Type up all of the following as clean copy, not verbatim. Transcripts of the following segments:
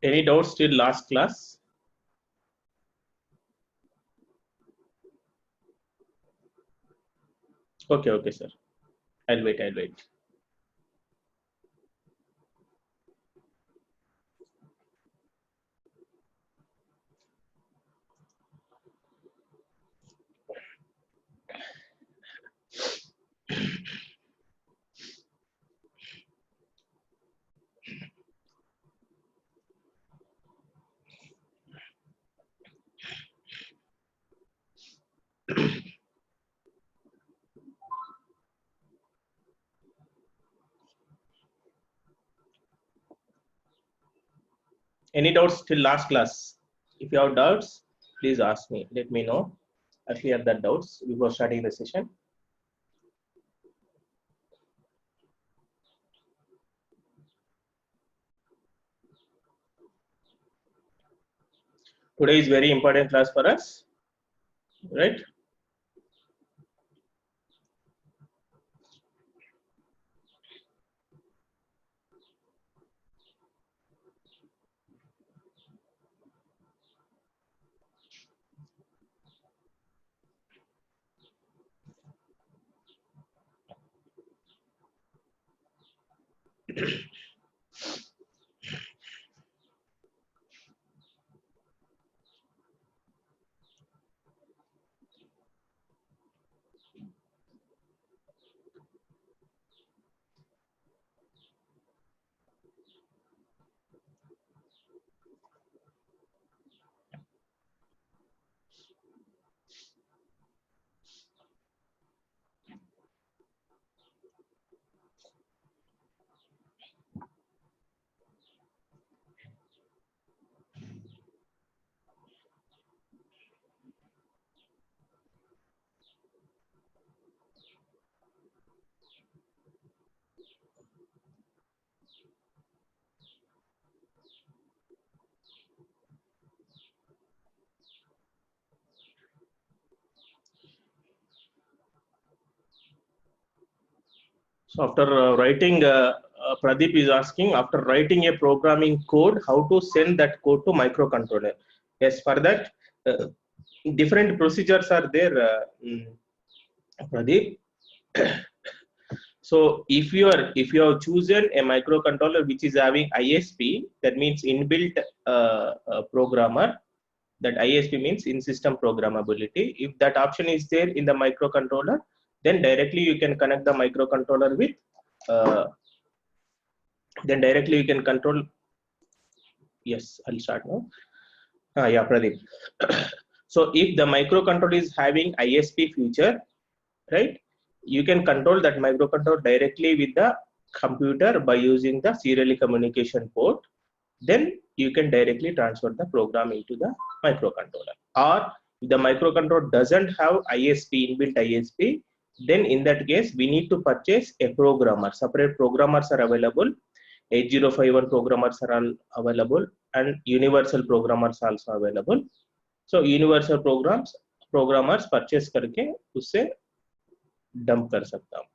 Any doubts till last class? Okay, sir. I'll wait. Any doubts till last class? If you have doubts, please ask me. Let me know. I'll clear that doubts before starting the session. Today is very important class for us, right? So after writing, Pradeep is asking, after writing a programming code, how to send that code to microcontroller? Yes, for that, different procedures are there, Pradeep. So if you have chosen a microcontroller which is having ISP, that means inbuilt programmer. That ISP means in system programmability. If that option is there in the microcontroller, then directly you can connect the microcontroller with. Then directly you can control. Yes, I'll start now. Yeah, Pradeep. So if the microcontroller is having ISP feature, right, you can control that microcontroller directly with the computer by using the serial communication port. Then you can directly transfer the program into the microcontroller. Or if the microcontroller doesn't have ISP, inbuilt ISP, then in that case we need to purchase a programmer. Separate programmers are available. 8051 programmers are all available, and universal programmers also available. So universal programmers purchase करके उससे dump कर सकता हूँ,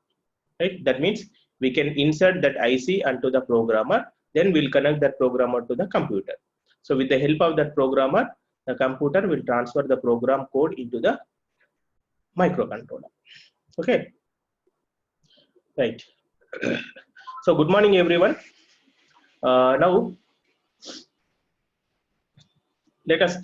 right? That means we can insert that IC onto the programmer, then we'll connect that programmer to the computer. So with the help of that programmer, the computer will transfer the program code into the microcontroller. Okay, right. So good morning everyone. Now let us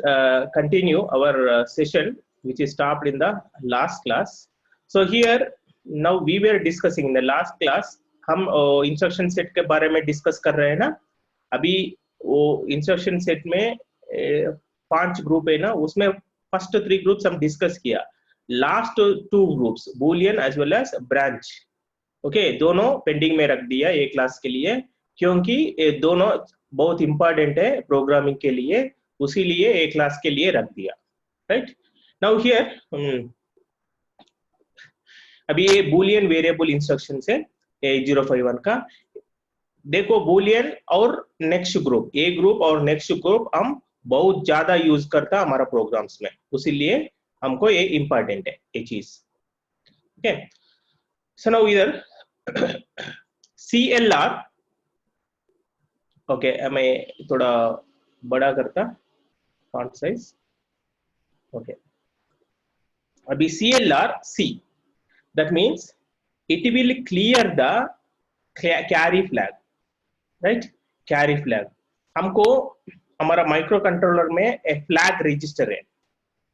continue our session which is stopped in the last class. So here now we were discussing in the last class, हम instruction set के बारे में discuss कर रहे हैं ना. अभी वो इंस्ट्रक्शन सेट में 5 ग्रुप है ना, उसमें फर्स्ट 3 ग्रुप्स हम डिस्कस किया. Last 2 groups Boolean as well as branch, okay, दोनों पेंडिंग में रख दिया एक क्लास के लिए, क्योंकि ये दोनों बहुत इंपॉर्टेंट है प्रोग्रामिंग के लिए, उसी लिए एक क्लास के लिए रख दिया, राइट. नाउ हियर अभी ये बूलियन वेरिएबल इंस्ट्रक्शन से 8051 का देखो, बूलियन और नेक्स्ट ग्रुप, ए ग्रुप और नेक्स्ट ग्रुप हम बहुत ज्यादा यूज करता हमारा प्रोग्राम्स में, उसीलिए हमको ये इंपॉर्टेंट है ये चीज. ओके, सो नाउ इधर CLR, ओके, मैं थोड़ा बड़ा करता font size. Okay. अभी CLR C, that means it will clear the carry flag, right? Carry flag. हमको हमारा माइक्रो कंट्रोलर में एक फ्लैग रजिस्टर है,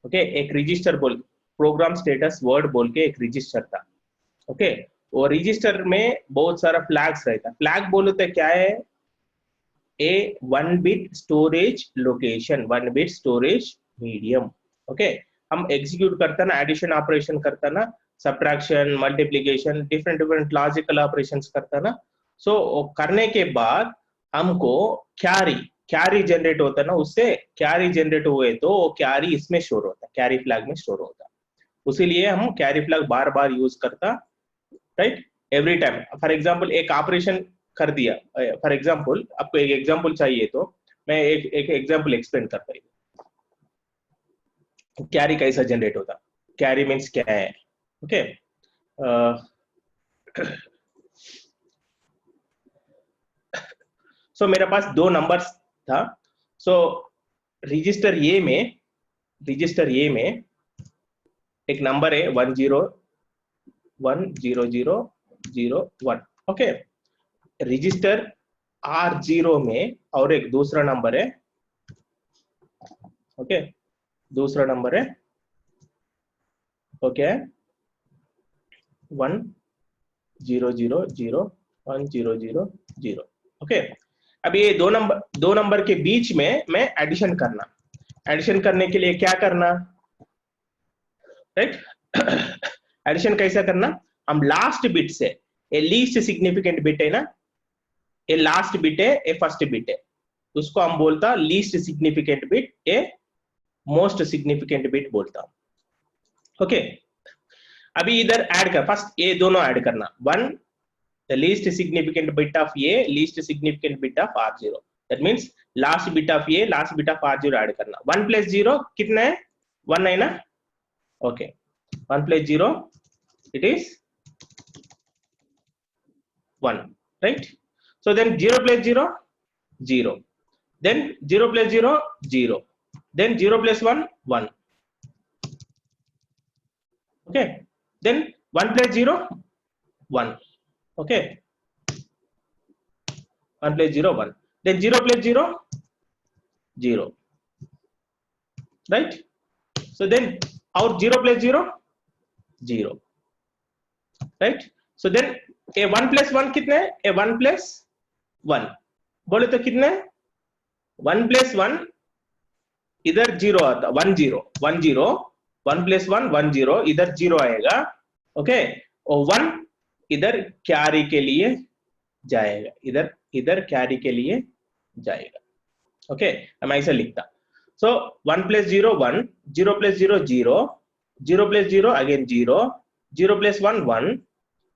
ओके एक रजिस्टर बोल प्रोग्राम स्टेटस वर्ड बोल के एक रजिस्टर था, ओके वो रजिस्टर में बहुत सारा फ्लैग्स रहता। फ्लैग बोलते क्या है? ए 1 bit storage location, 1 bit storage medium, okay हम एग्जीक्यूट करता ना, एडिशन ऑपरेशन करता ना, subtraction multiplication different logical operations करता ना, सो करने के बाद हमको कैरी जनरेट होता ना, उससे कैरी जनरेट हुए तो वो कैरी इसमें स्टोर होता, कैरी फ्लैग में स्टोर होता, उसीलिए हम कैरी फ्लैग बार बार यूज करता, right? Every time for example एक ऑपरेशन कर दिया, फॉर एग्जांपल आपको एक एग्जांपल चाहिए तो मैं एक एग्जांपल एक्सप्लेन करता हूँ। कैरी कैसा जनरेट होता? कैरी मीन्स क्या है? ओके सो मेरे पास 2 नंबर्स था। सो रजिस्टर ए में एक नंबर है 101001, ओके रजिस्टर R0 में और एक दूसरा नंबर है, ओके दूसरा नंबर है ओके 10001000, ओके अब ये दो नंबर के बीच में मैं एडिशन करने के लिए क्या करना, राइट? एडिशन कैसा करना? हम लास्ट बिट से, ए लीस्ट सिग्निफिकेंट बिट है ना, ए लास्ट बिट है, ए फर्स्ट बिट है, उसको हम बोलता least significant bit, a most significant bit बोलता हूं, ओके अभी इधर ऐड कर, फर्स्ट ये दोनों ऐड करना, 1 the least significant bit of A, least significant bit of R0, that means last bit of A, last bit of R0 add करना। 1 plus 0 कितना है? 1 है ना, okay 1 plus 0 it is 1, right? So then 0 plus 0 0, then 0 plus 0 0, then 0 plus 1 1, okay then 1 plus 0 1, okay 1 plus 0 1, then 0 plus 0 0, right? So then our 0 plus 0 0, right? So then a 1 plus 1 कितने है? a 1 plus 1 बोले तो कितने? 1 plus 1 इधर 0 आता, 1 0 1 0, 1 plus 1 1 0, इधर 0 आएगा, okay और 1 इधर कैरी के लिए जाएगा, इधर कैरी के लिए जाएगा, ओके मैं ऐसा लिखता। सो 1 plus 0 1, 0 plus 0 0, 0 plus 0 again 0, 0 plus 1 1,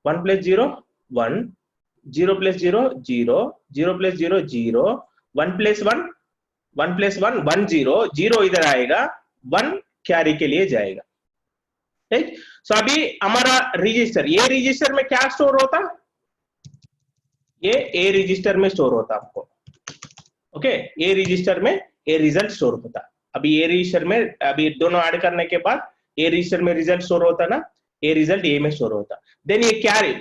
1 plus 0 1, 0 plus 0 0, 0 plus 0 0, 1 plus 1 1 plus 1 1 0, 0 इधर आएगा, 1 कैरी के लिए जाएगा, राइट? सो अभी हमारा रजिस्टर, ये रजिस्टर में क्या स्टोर होता? ये ए रजिस्टर में स्टोर होता आपको, ओके ए रजिस्टर में ए रिजल्ट स्टोर होता। अभी ए रजिस्टर में अभी दोनों ऐड करने के बाद ए रजिस्टर में रिजल्ट स्टोर होता ना, ए रिजल्ट ए में स्टोर होता। देन ये कैरी,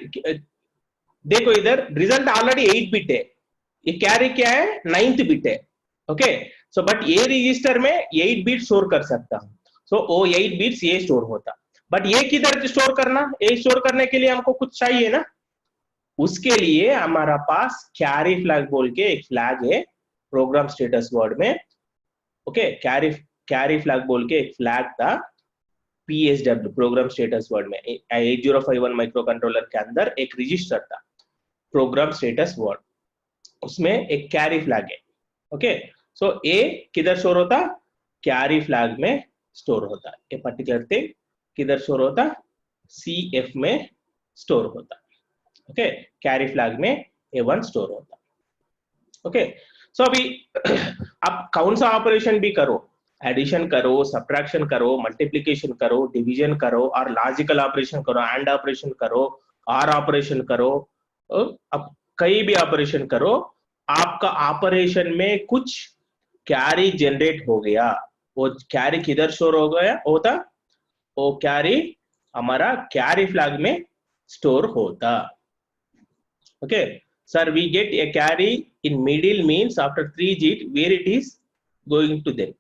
देखो इधर रिजल्ट ऑलरेडी 8 बिट है, ये कैरी क्या है? 9th बिट है, ओके सो बट ये रजिस्टर में 8 बिट स्टोर कर सकता हूं, सो वो 8 बिट्स ये स्टोर होता। बट ये किधर स्टोर करना? ये स्टोर करने के लिए हमको कुछ चाहिए ना, उसके लिए हमारा पास कैरी फ्लैग बोल के एक फ्लैग है प्रोग्राम स्टेटस वर्ड में, ओके कैरी फ्लैग बोल के एक फ्लैग था PSW प्रोग्राम स्टेटस वर्ड में। 8051 माइक्रो कंट्रोलर के अंदर एक रजिस्टर था प्रोग्राम स्टेटस वर्ड, उसमें एक कैरी फ्लैग है, ओके सो ए किधर स्टोर होता? कैरी फ्लैग में स्टोर होता। ये पर्टिकुलर थिंग किधर स्टोर होता? CF में स्टोर होता, ओके कैरी फ्लैग में A1 स्टोर होता, ओके सो अभी आप कौन सा ऑपरेशन भी करो, एडिशन करो, सब्ट्रैक्शन करो, मल्टीप्लिकेशन करो, डिवीजन करो और लॉजिकल ऑपरेशन करो, एंड ऑपरेशन करो, आर ऑपरेशन करो, अब कई भी ऑपरेशन करो, आपका ऑपरेशन में कुछ कैरी जनरेट हो गया, वो कैरी किधर स्टोर हो गया होता, वो कैरी हमारा कैरी फ्लैग में स्टोर होता. Okay sir, we get a carry in middle means after 3 digit where it is going to then.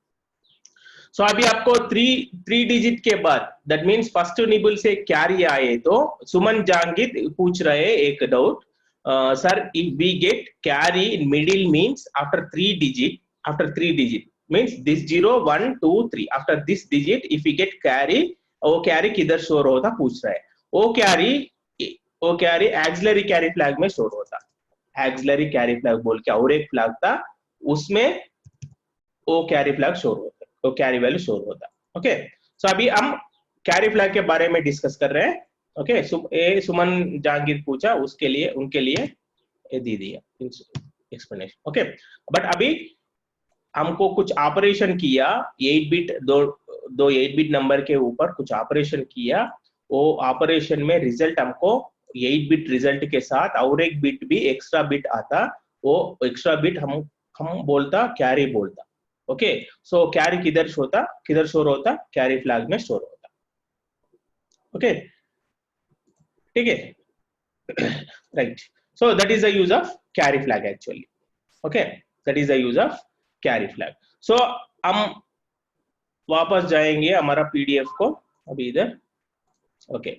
So अभी आपको थ्री डिजिट के बाद, दैट मीन्स फर्स्ट निबल से कैरी आए तो सुमन जहांगीर पूछ रहे एक doubt, sir if we get carry in middle means after 3 digit means this 0 1 2 3 after this digit if we get carry, वो कैरी किधर स्टोर होता पूछ रहा है. वो कैरी एक्सिलरी कैरी फ्लैग में स्टोर होता. एक्सिलरी कैरी फ्लैग बोल के और एक फ्लैग था, उसमें वो कैरी फ्लैग स्टोर होता, वो कैरी वैल्यू स्टोर होता. ओके सो अभी हम कैरी फ्लैग के बारे में डिस्कस कर रहे हैं. ओके सुमन जहांगीर पूछा, उसके लिए उनके लिए ये दे दिया एक्सप्लेनेशन. ओके बट अभी हमको कुछ ऑपरेशन किया, 8 बिट दो 8 बिट नंबर के ऊपर कुछ ऑपरेशन किया, वो ऑपरेशन में रिजल्ट हमको 8 बिट रिजल्ट के साथ और एक बिट भी एक्स्ट्रा बिट आता, वो एक्स्ट्रा बिट हम बोलता कैरी बोलता. ओके सो कैरी किधर स्टोर होता, कैरी फ्लैग में स्टोर होता. ओके ठीक है right. So that is the use of carry flag actually. Okay that is the use of carry flag. So हम वापस जाएंगे हमारा पीडीएफ को अभी इधर. ओके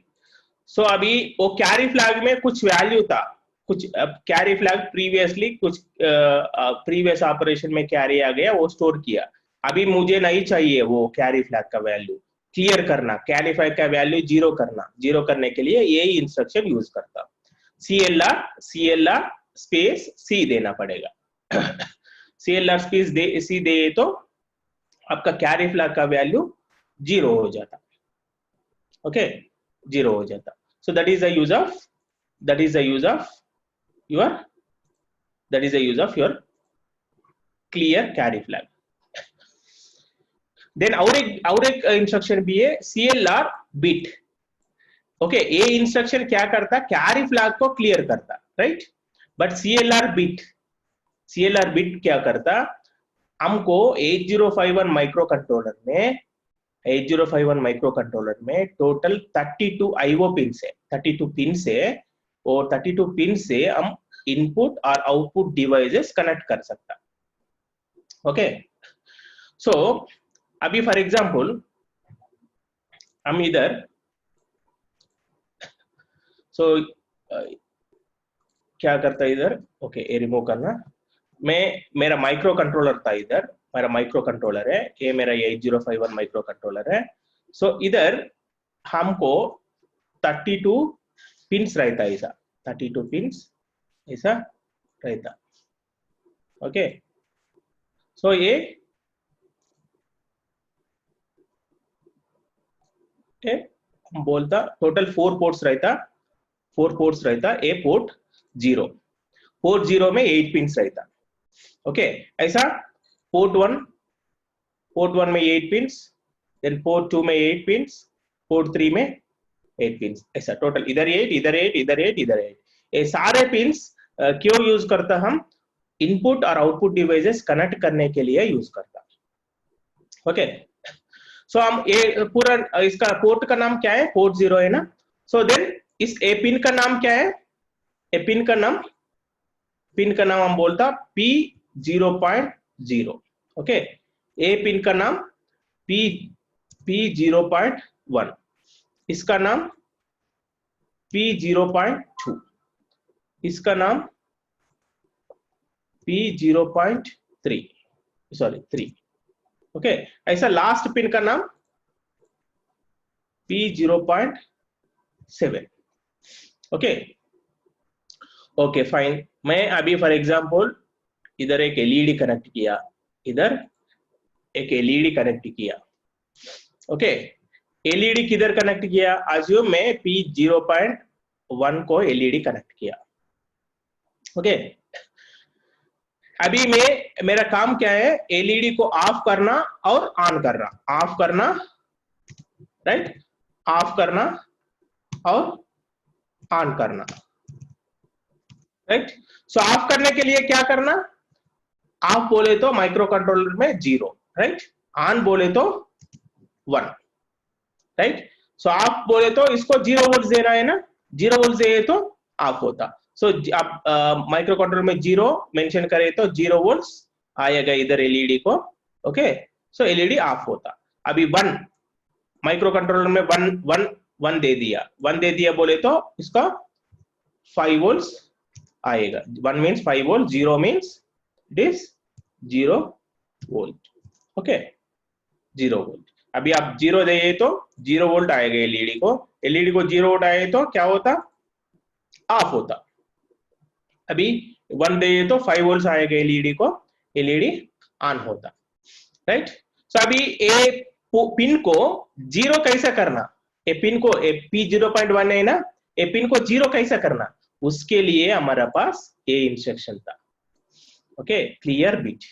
सो अभी वो कैरी फ्लैग में कुछ वैल्यू था, कुछ कैरी फ्लैग प्रीवियसली कुछ प्रीवियस ऑपरेशन में कैरी आ गया, वो स्टोर किया. अभी मुझे नहीं चाहिए वो कैरी फ्लैग का वैल्यू, क्लियर करना, कैरी फ्लैग का वैल्यू जीरो करने के लिए यही इंस्ट्रक्शन यूज करता. CLR स्पेस सी देना पड़ेगा. CLR स्पेस सी दे तो आपका कैरी फ्लैग का वैल्यू 0 हो जाता. ओके 0 हो जाता. So that is the use of your clear carry flag. Then और एक इंस्ट्रक्शन भी है CLR बिट. ओके ये इंस्ट्रक्शन क्या करता, कैरी फ्लैग को क्लियर करता, राइट. बट CLR बिट क्या करता, हमको 8051 माइक्रो कंट्रोलर में टोटल 32 IO पिन है, 32 पिन से, और 32 पिन से हम इनपुट और आउटपुट डिवाइसेस कनेक्ट कर सकता. ओके सो अभी फॉर एग्जांपल हम इधर क्या करता है इधर. ओके ये रिमूव करना. मेरा माइक्रो कंट्रोलर था इधर, मेरा माइक्रो कंट्रोलर है, ये मेरा 8051 माइक्रो कंट्रोलर है. सो इधर हमको 32 पिन्स रहता, ऐसा 32 पिन्स ऐसा रहता. ओके सो ये हम बोलता टोटल 4 पोर्ट्स रहता. ए पोर्ट 0 में 8 पिन्स रहता. ओके ऐसा पोर्ट 1 में 8 पिन्स, देन पोर्ट 2 में 8 पिन्स, पोर्ट 3 में 8 पिन्स, ऐसा टोटल इधर 8. ये सारे पिन्स क्यों यूज करता, हम इनपुट और आउटपुट डिवाइसेस कनेक्ट करने के लिए यूज करता. ओके सो हम ये पूरा इसका पोर्ट का नाम क्या है, पोर्ट 0 है ना. सो देन इस ए पिन का नाम क्या है, ए पिन का नाम हम बोलता P0.0. ओके ए पिन का नाम P0.1, इसका नाम P0.2, इसका नाम P0.3 3. ओके ऐसा लास्ट पिन का नाम P0.7. Okay fine. मैं अभी फॉर एग्जांपल इधर एक एलईडी कनेक्ट किया, इधर एक एलईडी कनेक्ट किया. ओके एलईडी किधर कनेक्ट किया, अज्यूम मैं P0.1 को एलईडी कनेक्ट किया. ओके अभी मेरा काम क्या है, एलईडी को ऑफ करना और ऑन करना, ऑफ करना, राइट, ऑफ करना और ऑन करना, राइट. सो ऑफ करने के लिए क्या करना, ऑफ बोले तो माइक्रो कंट्रोलर में 0, राइट, ऑन बोले तो 1, राइट। सो ऑफ बोले तो इसको 0 वोल्ट दे रहा है ना, 0 वोल्ट दे तो ऑफ होता। सो आप माइक्रो कंट्रोलर में 0 मेंशन करे तो 0 वोल्ट आएगा इधर एलईडी को, ओके। सो एलईडी ऑफ होता। अभी 1 माइक्रो कंट्रोलर में 1 दे दिया बोले तो इसका 5 वोल्ट आएगा। 1 means 5 volt, 0 means this 0 volt, okay, 0 volt. अभी आप 0 दे तो 0 वोल्ट आएगा एलईडी को 0 वोल्ट आए तो क्या होता, ऑफ होता। अभी 1 दे तो 5 वोल्ट आएगा एलईडी को, एलईडी ऑन होता, राइट। सो अभी ए पिन को 0 कैसा करना, ए पिन को P0.1 है ना, ए पिन को 0 कैसा करना, उसके लिए हमारा पास ए इंस्ट्रक्शन था, ओके, क्लियर बिट।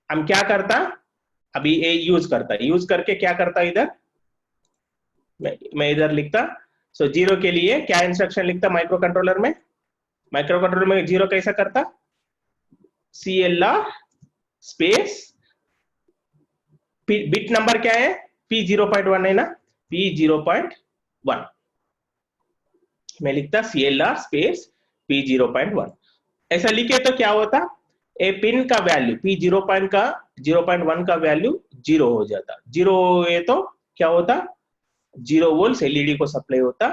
हम क्या करता, अभी ए यूज करता, यूज करके क्या करता, इधर मैं इधर लिखता। सो 0 के लिए क्या इंस्ट्रक्शन लिखता माइक्रो कंट्रोलर में, 0 कैसा करता, CLR स्पेस बिट नंबर क्या है, P0.1 है ना, P0.1 मैं लिखता CLR स्पेस P0.1। ऐसा लिखे तो क्या होता, ए पिन का वैल्यू P0.1 का वैल्यू 0 हो जाता। 0 है तो क्या होता, 0 वोल्ट एलईडी को सप्लाई होता।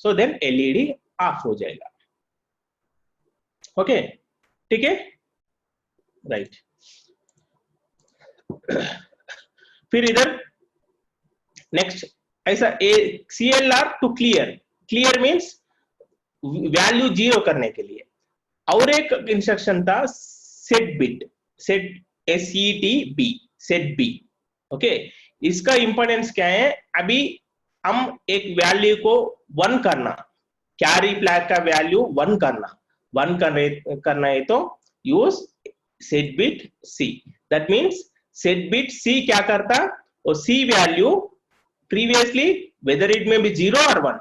सो देन एलईडी ऑफ हो जाएगा, ओके, ठीक है, राइट। फिर इधर नेक्स्ट ऐसा CLR to clear means value 0 करने के लिए। और एक इंस्ट्रक्शन था set bit, set B, okay. इसका इंपॉर्टेंस क्या है, अभी हम एक वैल्यू को 1 करना, कैरी फ्लैग का वैल्यू 1 करना है तो use set bit C. That means set bit C क्या करता, और C value previously whether it may be 0 और 1,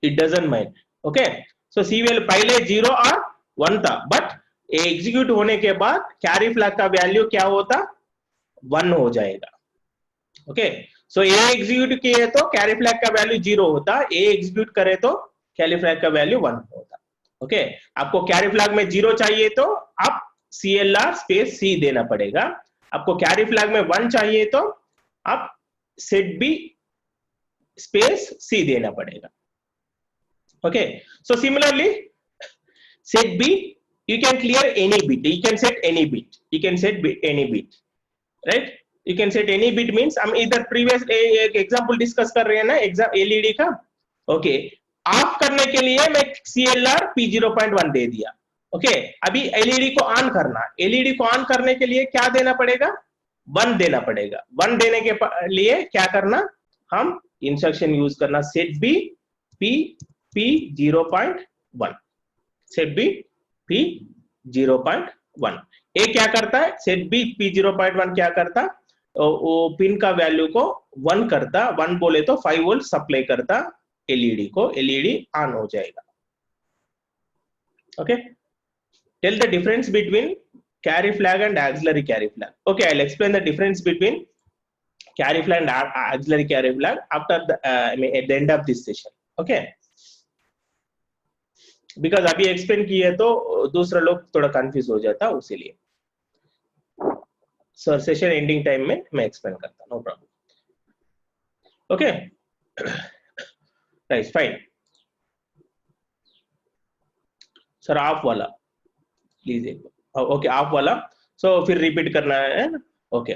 it doesn't mind, okay. So C value पहले 0 और 1 था, बट एग्जीक्यूट होने के बाद कैरी फ्लैग का वैल्यू क्या होता, 1 हो जाएगा, ओके। सो ए एग्जीक्यूट किए तो कैरी फ्लैग का वैल्यू 0 होता, ए एग्जीक्यूट करे तो कैरी फ्लैग का वैल्यू 1 होता, ओके। आपको कैरी फ्लैग में 0 चाहिए तो आप CLR स्पेस सी देना पड़ेगा। आपको कैरी फ्लैग में 1 चाहिए तो आप सेट बी स्पेस सी देना पड़ेगा, okay. So similarly set B you can clear any bit, you can set any bit, right, you can set any bit means हम इधर प्रीवियस एक एग्जांपल डिस्कस कर रहे हैं ना एलईडी का, ओके। ऑफ करने के लिए मैं CLR P0.1 दे दिया, ओके। अभी एलईडी को ऑन करना, एलईडी को ऑन करने के लिए क्या देना पड़ेगा, 1 देना पड़ेगा। 1 देने के लिए क्या करना, हम इंस्ट्रक्शन यूज करना set B P0.1, set B P0.1। ए क्या करता है, सेट बी P0.1 क्या करता, वो पिन का वैल्यू को 1 करता, 1 बोले तो 5 वोल्ट सप्लाई करता एलईडी को, एलईडी ऑन हो जाएगा, okay. Tell the difference between carry flag and auxiliary carry flag. Okay, I'll explain the difference between carry flag and auxiliary carry flag after the at the end of this session, okay. Because अभी explain किए तो दूसरा लोग थोड़ा confuse हो जाता, उसीलिए sir session ending time में मैं एक्सप्लेन करता, no problem, okay, right, fine. Sir off वाला प्लीज एक, ओके, ऑफ वाला, सो फिर रिपीट करना है ना, ओके।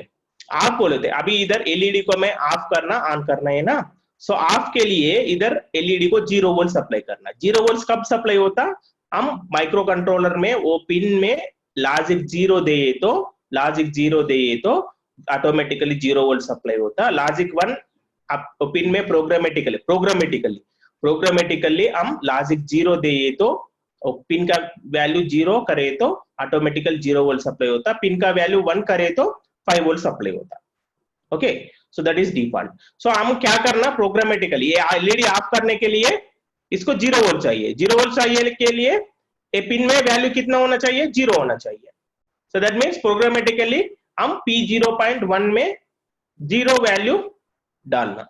ऑफ बोले थे, अभी इधर एलईडी को मैं ऑफ करना ऑन करना है ना, सो ऑफ के लिए इधर एलईडी को 0 वोल्ट सप्लाई करना। 0 वोल्ट कब सप्लाई होता, हम माइक्रो कंट्रोलर में वो पिन में लॉजिक 0 दे तो ऑटोमेटिकली 0 वोल्ट सप्लाई होता। लॉजिक 1 पिन में प्रोग्रामेटिकली हम लॉजिक 0 दे तो पिन का वैल्यू 0 करे तो ऑटोमेटिकल 0 वोल्ट सप्लाई होता, पिन का वैल्यू 1 करे तो 5 वोल्ट सप्लाई होता, okay. So that is default. So हम क्या करना, प्रोग्रामेटिकली एलईडी ऑफ करने के लिए इसको 0 वोल्ट चाहिए, 0 वोल्ट चाहिए के लिए ए पिन में वैल्यू कितना होना चाहिए, 0 होना चाहिए, सो दैट मीन्स प्रोग्रामेटिकली हम P0.1 में 0 वैल्यू डालना,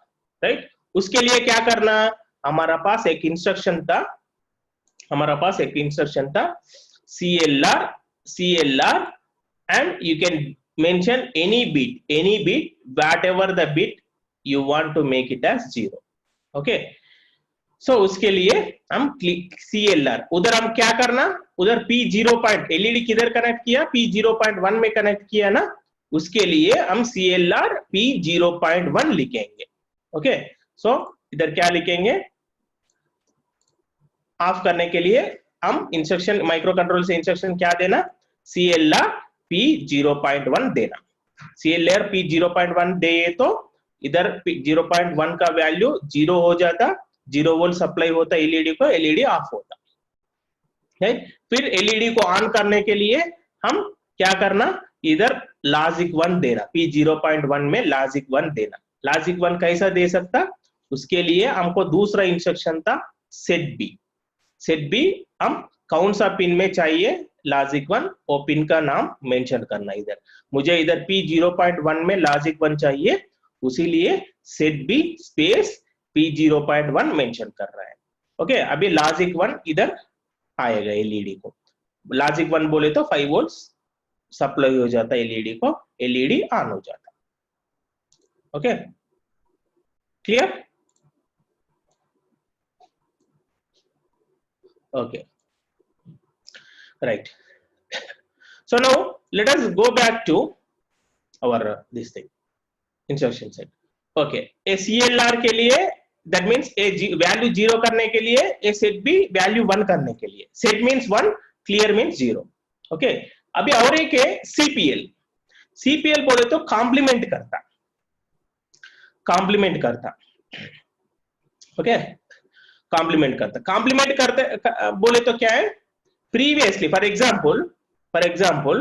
राइट। उसके लिए क्या करना, हमारा पास एक इंस्ट्रक्शन था CLR and you can mention any bit whatever the bit you want to make it as 0, okay। so उसके लिए हम CLR, उधर हम क्या करना, उधर P0 पॉइंट एलईडी किधर कनेक्ट किया, P0.1 में कनेक्ट किया ना, उसके लिए हम CLR P0.1 लिखेंगे, ओके। सो इधर क्या लिखेंगे, ऑफ करने के लिए हम इंस्ट्रक्शन माइक्रो कंट्रोल से इंस्ट्रक्शन क्या देना, CLR P0.1 देना। CLR P0.1 दे तो इधर 0.1 का वैल्यू 0 हो जाता, 0 वोल्ट सप्लाई होता एलईडी को, एलईडी ऑफ होता है। फिर एलईडी को ऑन करने के लिए हम क्या करना, इधर लॉजिक 1 देना, P0.1 में लॉजिक 1 देना। लॉजिक 1 कैसा दे सकता, उसके लिए हमको दूसरा इंस्ट्रक्शन था सेट बी हम कौन सा पिन में चाहिए लॉजिक 1, वो पिन का नाम मेंशन करना। इधर मुझे इधर P0.1 में लॉजिक 1 चाहिए, उसीलिए set B space P0.1 mention कर रहा है, ओके। अभी लॉजिक 1 इधर आएगा एलईडी को, लॉजिक 1 बोले तो 5 वोल्ट सप्लाई हो जाता एलईडी को, एलईडी ऑन हो जाता, okay. Clear, okay, right। so now let us go back to our this thing instruction set, okay। a CLR के लिए that means a वैल्यू 0 करने के लिए, a set b वैल्यू 1 करने के लिए, set means 1, clear means 0, okay। अभी और एक है CPL बोले तो कॉम्प्लीमेंट करता, ओके। कॉम्प्लीमेंट करते बोले तो क्या है, प्रीवियसली फॉर एग्जांपल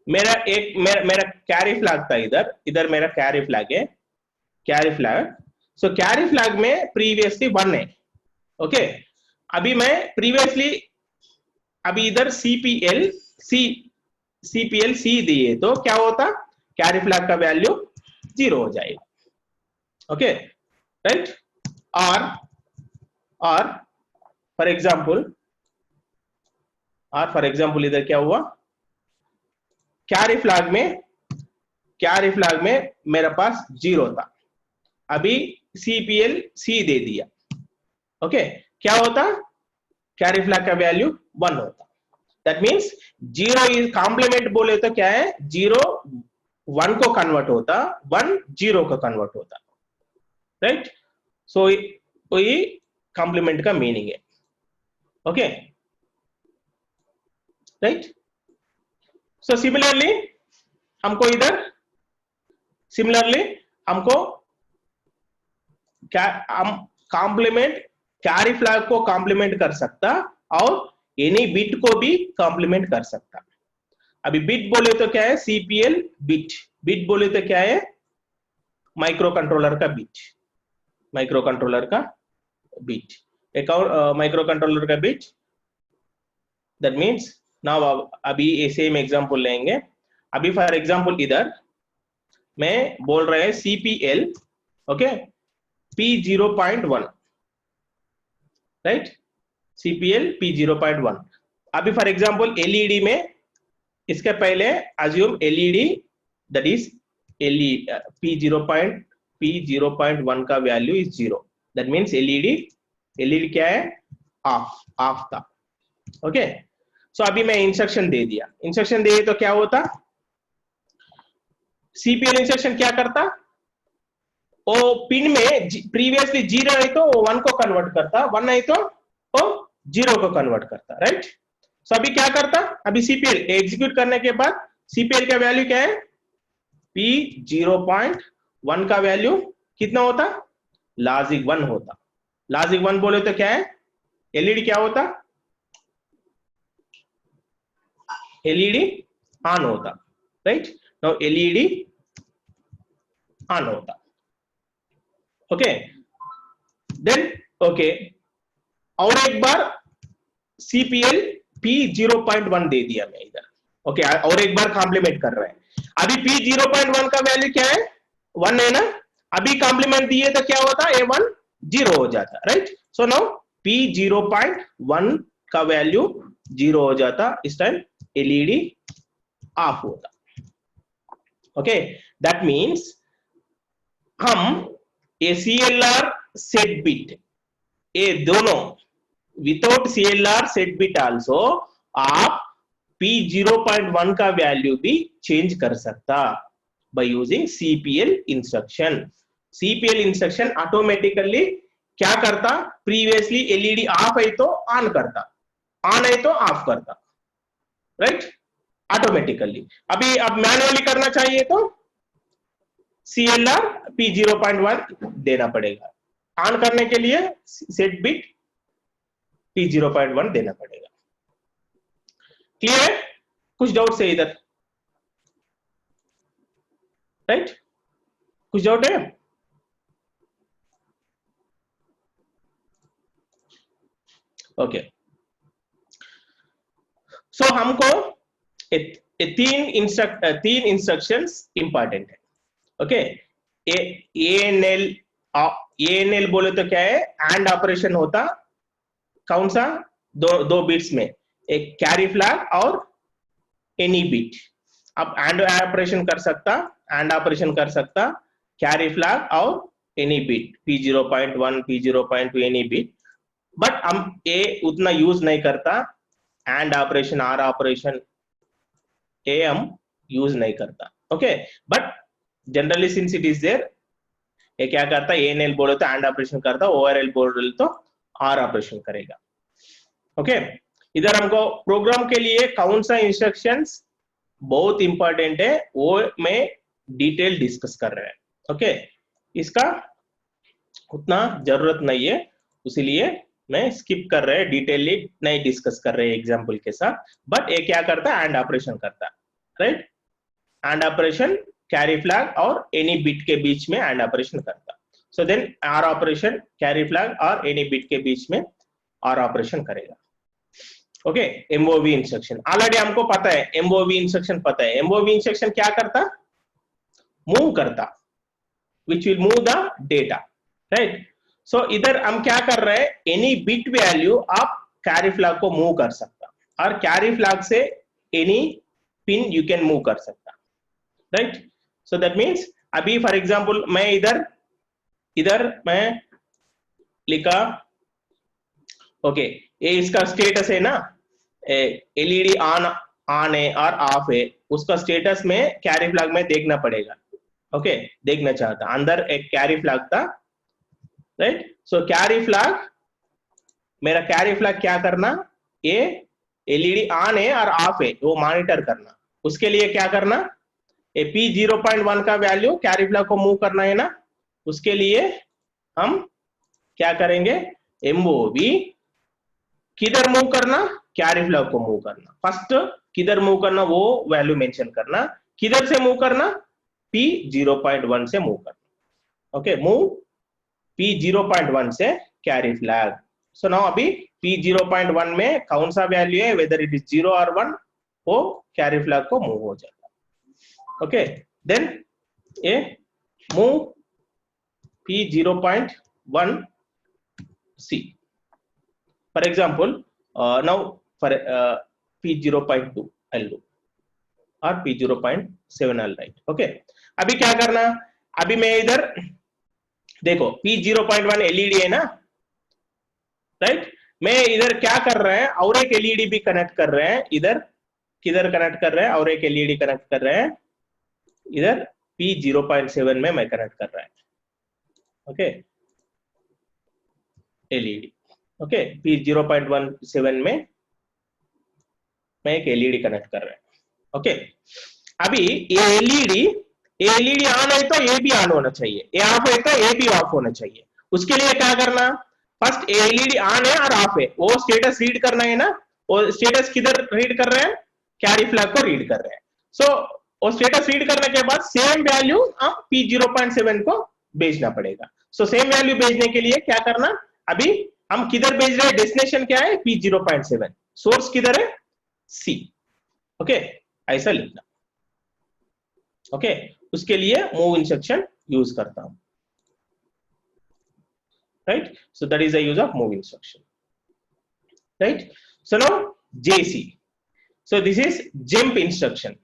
मेरा कैरी फ्लैग था, इधर मेरा कैरी फ्लैग, सो कैरी फ्लैग में प्रीवियसली 1 है, ओके। अभी मैं अभी इधर CPL C दिए तो क्या होता, कैरी फ्लैग का वैल्यू 0 हो जाएगा, ओके, राइट। और फॉर एग्जांपल इधर क्या हुआ, कैरी फ्लैग में मेरे पास 0 था, अभी CPL C दे दिया, ओके। क्या होता, कैरी फ्लैग का वैल्यू 1 होता, दैट मींस 0 इज कॉम्प्लीमेंट बोले तो क्या है, 0 1 को कन्वर्ट होता, 1 0 को कन्वर्ट होता, राइट। सो ये कॉम्प्लीमेंट का मीनिंग है, ओके, राइट। सो सिमिलरली हमको क्या, हम कॉम्प्लीमेंट कैरी फ्लैग को कॉम्प्लीमेंट कर सकता और एनी बिट को भी कॉम्प्लीमेंट कर सकता। अभी बिट बोले तो क्या है, CPL बिट बोले तो क्या है, माइक्रो कंट्रोलर का बिट, एक और माइक्रो कंट्रोलर का बिट, दैट मीन्स नाउ अभी ये सेम एग्जांपल लेंगे। अभी फॉर एग्जांपल इधर मैं बोल रहे हैं CPL, okay, P0.1, right, CPL P0.1। अभी फॉर एग्जांपल एलईडी में, इसके पहले assume LED that is P0.1 का value is 0, that means LED क्या है, ऑफ था, ओके। सो अभी मैं इंस्ट्रक्शन दे तो क्या होता, CPL इंस्ट्रक्शन क्या करता, वो पिन में प्रीवियसली 0 है तो 1 को कन्वर्ट करता, 1 है तो वो 0 को कन्वर्ट करता, राइट। सो अभी क्या करता, अभी CPL एग्जीक्यूट करने के बाद CPL का वैल्यू क्या है, P0.1 का वैल्यू कितना होता, लॉजिक 1 होता। लॉजिक 1 बोले तो क्या है, एलईडी क्या होता, एलईडी ऑन होता, राइट। नाउ एलईडी ऑन होता, ओके। देन ओके, और एक बार CPL P0.1 दे दिया मैं इधर, ओके और एक बार कॉम्प्लीमेंट कर रहे हैं। अभी P0.1 का वैल्यू क्या है, 1 है ना, अभी कॉम्प्लीमेंट दिए तो क्या होता, A1 0 हो जाता, राइट। सो नाउ P0.1 का वैल्यू 0 हो जाता, इस टाइम एलईडी ऑफ होता, ओके। दैट मीन्स हम CLR सेट बिट, ये दोनों without CLR set bit also आप P0.1 का वैल्यू भी चेंज कर सकता by using CPL instruction. CPL instruction automatically क्या करता, प्रीवियसली एलईडी ऑफ है तो ऑन करता, ऑन है तो ऑफ करता, राइट, ऑटोमेटिकली। अभी अब मैनुअली करना चाहिए तो CLR P0.1 देना पड़ेगा, ऑन करने के लिए सेट बिट P0.1 देना पड़ेगा। क्लियर है, कुछ डाउट है इधर, राइट, कुछ डाउट है? ओके, सो हमको तीन इंस्ट्रक्शंस इंपॉर्टेंट है, ओके। ANL बोले तो क्या है, एंड ऑपरेशन होता, कौन सा, दो बिट्स में, एक कैरी फ्लैग और एनी बिट। अब एंड ऑपरेशन कर सकता, एंड ऑपरेशन कर सकता, कैरी फ्लैग और any bit, P0.1 P0.2 any bit, but हम ए उतना यूज नहीं करता, एंड ऑपरेशन आर ऑपरेशन ए हम यूज नहीं करता, okay. But generally since it is there, ये क्या करता, ANL बोले तो एंड ऑपरेशन करता, ORL बोले तो आर ऑपरेशन करेगा, ओके। इधर हमको प्रोग्राम के लिए कौन सा इंस्ट्रक्शंस बहुत इंपॉर्टेंट है वो मैं डिटेल डिस्कस कर रहे हैं, ओके। इसका उतना जरूरत नहीं है, इसीलिए मैं स्किप कर रहे हैं, डिटेली नहीं डिस्कस कर रहे हैं एग्जांपल के साथ। बट ये क्या करता है, एंड ऑपरेशन करता, right, and operation carry flag और एनी बिट के बीच में एंड ऑपरेशन करता। So then or operation carry flag और एनी बिट के बीच में आर ऑपरेशन करेगा, ओके। MOV इंस्ट्रक्शन ऑलरेडी हमको पता है, MOV इंस्ट्रक्शन पता है। MOV इंस्ट्रक्शन क्या करता, मूव करता, which will move the data, right. So इधर हम क्या कर रहे हैं, एनी बिट वैल्यू आप कैरी फ्लैग को मूव कर सकता, और कैरी फ्लैग से any pin you can move कर सकता, राइट। सो दैट मीन्स अभी फॉर एग्जांपल मैं इधर मैं लिखा, ओके, ये इसका स्टेटस है ना, एलईडी ऑन है और ऑफ है, उसका स्टेटस में कैरी फ्लैग में देखना पड़ेगा, ओके। देखना चाहता, अंदर एक कैरी फ्लैग था, राइट। सो कैरी फ्लैग, मेरा कैरी फ्लैग क्या करना, ये एलईडी ऑन है और ऑफ है वो मॉनिटर करना, उसके लिए क्या करना, ये P0.1 का वैल्यू कैरी फ्लैग को मूव करना है ना, उसके लिए हम क्या करेंगे, MOV किधर मूव करना, कैरी फ्लैग को मूव करना, फर्स्ट किधर मूव करना वो वैल्यू मेंशन करना, किधर से मूव करना, P0.1 से मूव करना, ओके। मूव P0.1 से कैरी फ्लैग। सो नाउ अभी P0.1 में कौन सा वैल्यू है, वेदर इट इज 0 और 1, वो कैरी फ्लैग को मूव हो जाता, ओके। देन ये move P0.1 C, for example now for P0.2 I'll do और P0.7 I'll write, okay। अभी क्या करना, अभी मैं इधर देखो P0.1 एलईडी है ना, राइट। मैं इधर क्या कर रहे हैं, और एक एलईडी भी कनेक्ट कर रहे हैं, इधर किधर कनेक्ट कर रहे हैं, और एक एलईडी कनेक्ट कर रहे हैं, इधर P0.7 में मैं कनेक्ट कर रहा है, ओके, एलईडी, ओके। P0.17 में मैं एक एलईडी कनेक्ट कर रहा है, ओके। अभी ये एलईडी ऑन है तो ये भी ऑन होना चाहिए, ये ऑफ है तो ये भी ऑफ होना चाहिए। उसके लिए क्या करना, फर्स्ट एलईडी ऑन है और ऑफ है, वो स्टेटस रीड करना है ना, वो स्टेटस किधर रीड कर रहे हैं, कैरी फ्लैग को रीड कर रहे हैं। सो वो स्टेटस रीड करने के बाद सेम वैल्यू हम P0.7 को भेजना पड़ेगा। सो सेम वैल्यू भेजने के लिए क्या करना, अभी हम किधर भेज रहे हैं, डेस्टिनेशन क्या है, P0.7, सोर्स किधर है, सी। ओके, ऐसा लिखना। ओके, उसके लिए मूव इंस्ट्रक्शन यूज करता हूं, right. So that is the use of move instruction, right. So now JC, so this is jump instruction,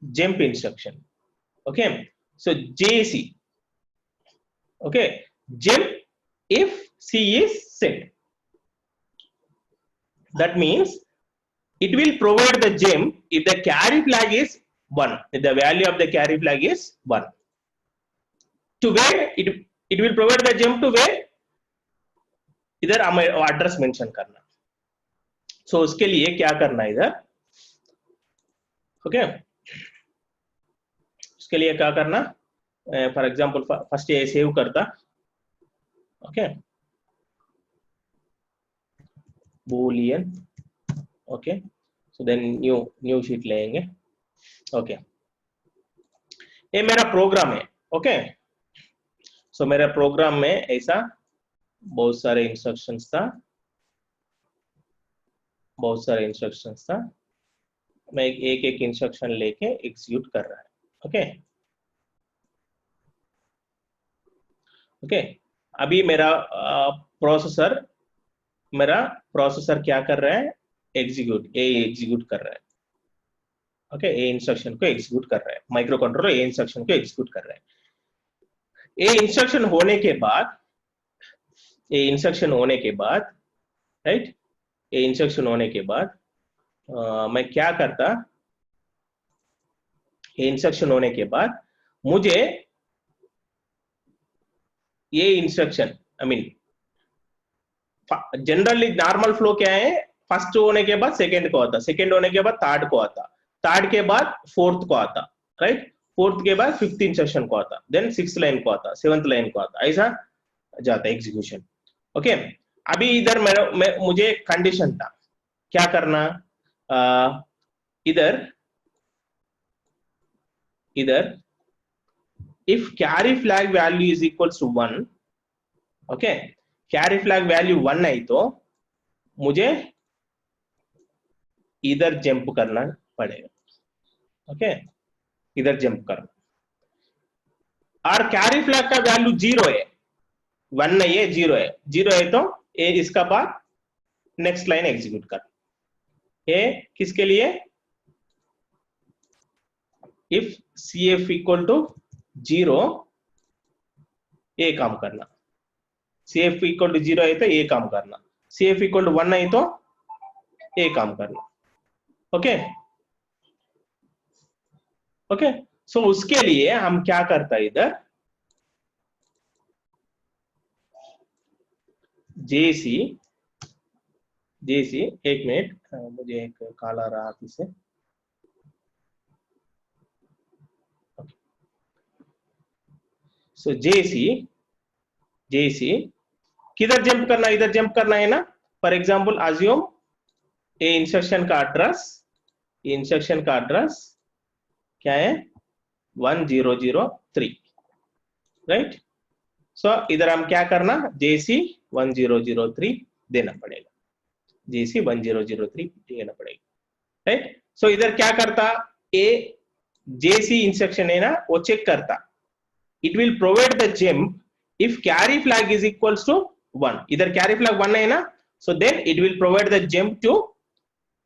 jump instruction. Okay, so JC, okay, jump if C is set. That means it will provide the jump if the carry flag is 1, if the value of the carry flag is 1. To where it will provide the jump to where, इधर हमें address mention करना। सो उसके लिए क्या करना है इधर, okay, उसके लिए क्या करना, फॉर एग्जांपल फर्स्ट ये सेव करता, okay, Boolean, okay, so then new sheet लेंगे। ओके, ये मेरा प्रोग्राम है। ओके, सो मेरा प्रोग्राम में ऐसा बहुत सारे इंस्ट्रक्शंस था, बहुत सारे इंस्ट्रक्शंस था, मैं एक एक इंस्ट्रक्शन लेके एग्जीक्यूट कर रहा है। ओके, ओके, अभी मेरा प्रोसेसर क्या कर रहा है, एग्जीक्यूट कर रहा है। ओके, ए इंस्ट्रक्शन को एग्जीक्यूट कर रहा है, माइक्रो कंट्रोलर ए इंस्ट्रक्शन को एग्जीक्यूट कर रहा है। ए इंस्ट्रक्शन होने के बाद, राइट, ए इंस्ट्रक्शन होने के बाद मैं क्या करता, ये इंस्ट्रक्शन होने के बाद मुझे ये instruction, I mean generally normal flow क्या है, फर्स्ट होने के बाद सेकंड को आता, सेकंड होने के बाद थर्ड को आता, थर्ड के बाद फोर्थ को आता, राइट, फोर्थ के बाद फिफ्थ इंस्ट्रक्शन को आता, देन सिक्स्थ लाइन को आता, सेवंथ लाइन को आता, ऐसा जाता एग्जीक्यूशन। ओके, अभी इधर मुझे कंडीशन था क्या करना, इधर if carry flag value is equals to 1, okay, carry flag value 1 है तो मुझे इधर जंप करना पड़ेगा। ओके, इधर जंप करना, और कैरी फ्लैग का वैल्यू 0 है, 1 नहीं है, 0 है, 0 है तो ये इसका बाद नेक्स्ट लाइन एग्जीक्यूट करना। ये किसके लिए, इफ CF इक्वल टू 0 ये काम करना, CF इक्वल टू 0 है तो ये काम करना, CF इक्वल टू 1 है तो ये काम करना। ओके, ओके, सो उसके लिए हम क्या करता है इधर, JC, एक मिनट, मुझे एक कॉल आ रहा है से। सो JC किधर जंप करना, इधर जंप करना है ना। फॉर एग्जांपल अज्यूम ये इंस्ट्रक्शन का एड्रेस क्या है, 1003, राइट। सो इधर हम क्या करना, JC 1003 देना पड़ेगा, JC 1003 देना पड़ेगा, राइट। सो इधर क्या करता, ए JC इंस्ट्रक्शन है ना, वो चेक करता, it will provide the jump if carry flag is equals to 1, इधर carry flag 1 है ना, so then it will provide the jump to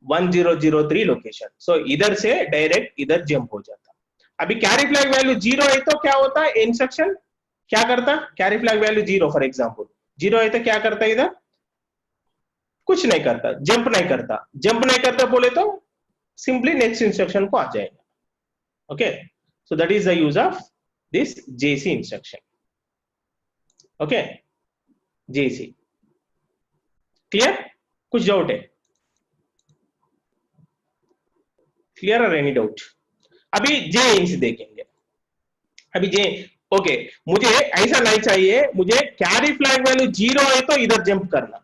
1003 location. So इधर से डायरेक्ट इधर जंप हो जाता। अभी कैरी फ्लैग वैल्यू 0 है तो क्या होता है, इंस्ट्रक्शन क्या करता, carry flag value 0 for example 0 है तो क्या करता, इधर कुछ नहीं करता, जंप नहीं करता बोले तो सिंपली नेक्स्ट इंस्ट्रक्शन को आ जाएगा। Okay, so that is the use of this JC instruction. Okay, JC clear, कुछ डाउट है, क्लियर और एनी डाउट। अभी J देखेंगे, अभी J, ओके, मुझे ऐसा नहीं चाहिए, मुझे कैरी फ्लैग वैल्यू 0 है तो इधर जंप करना,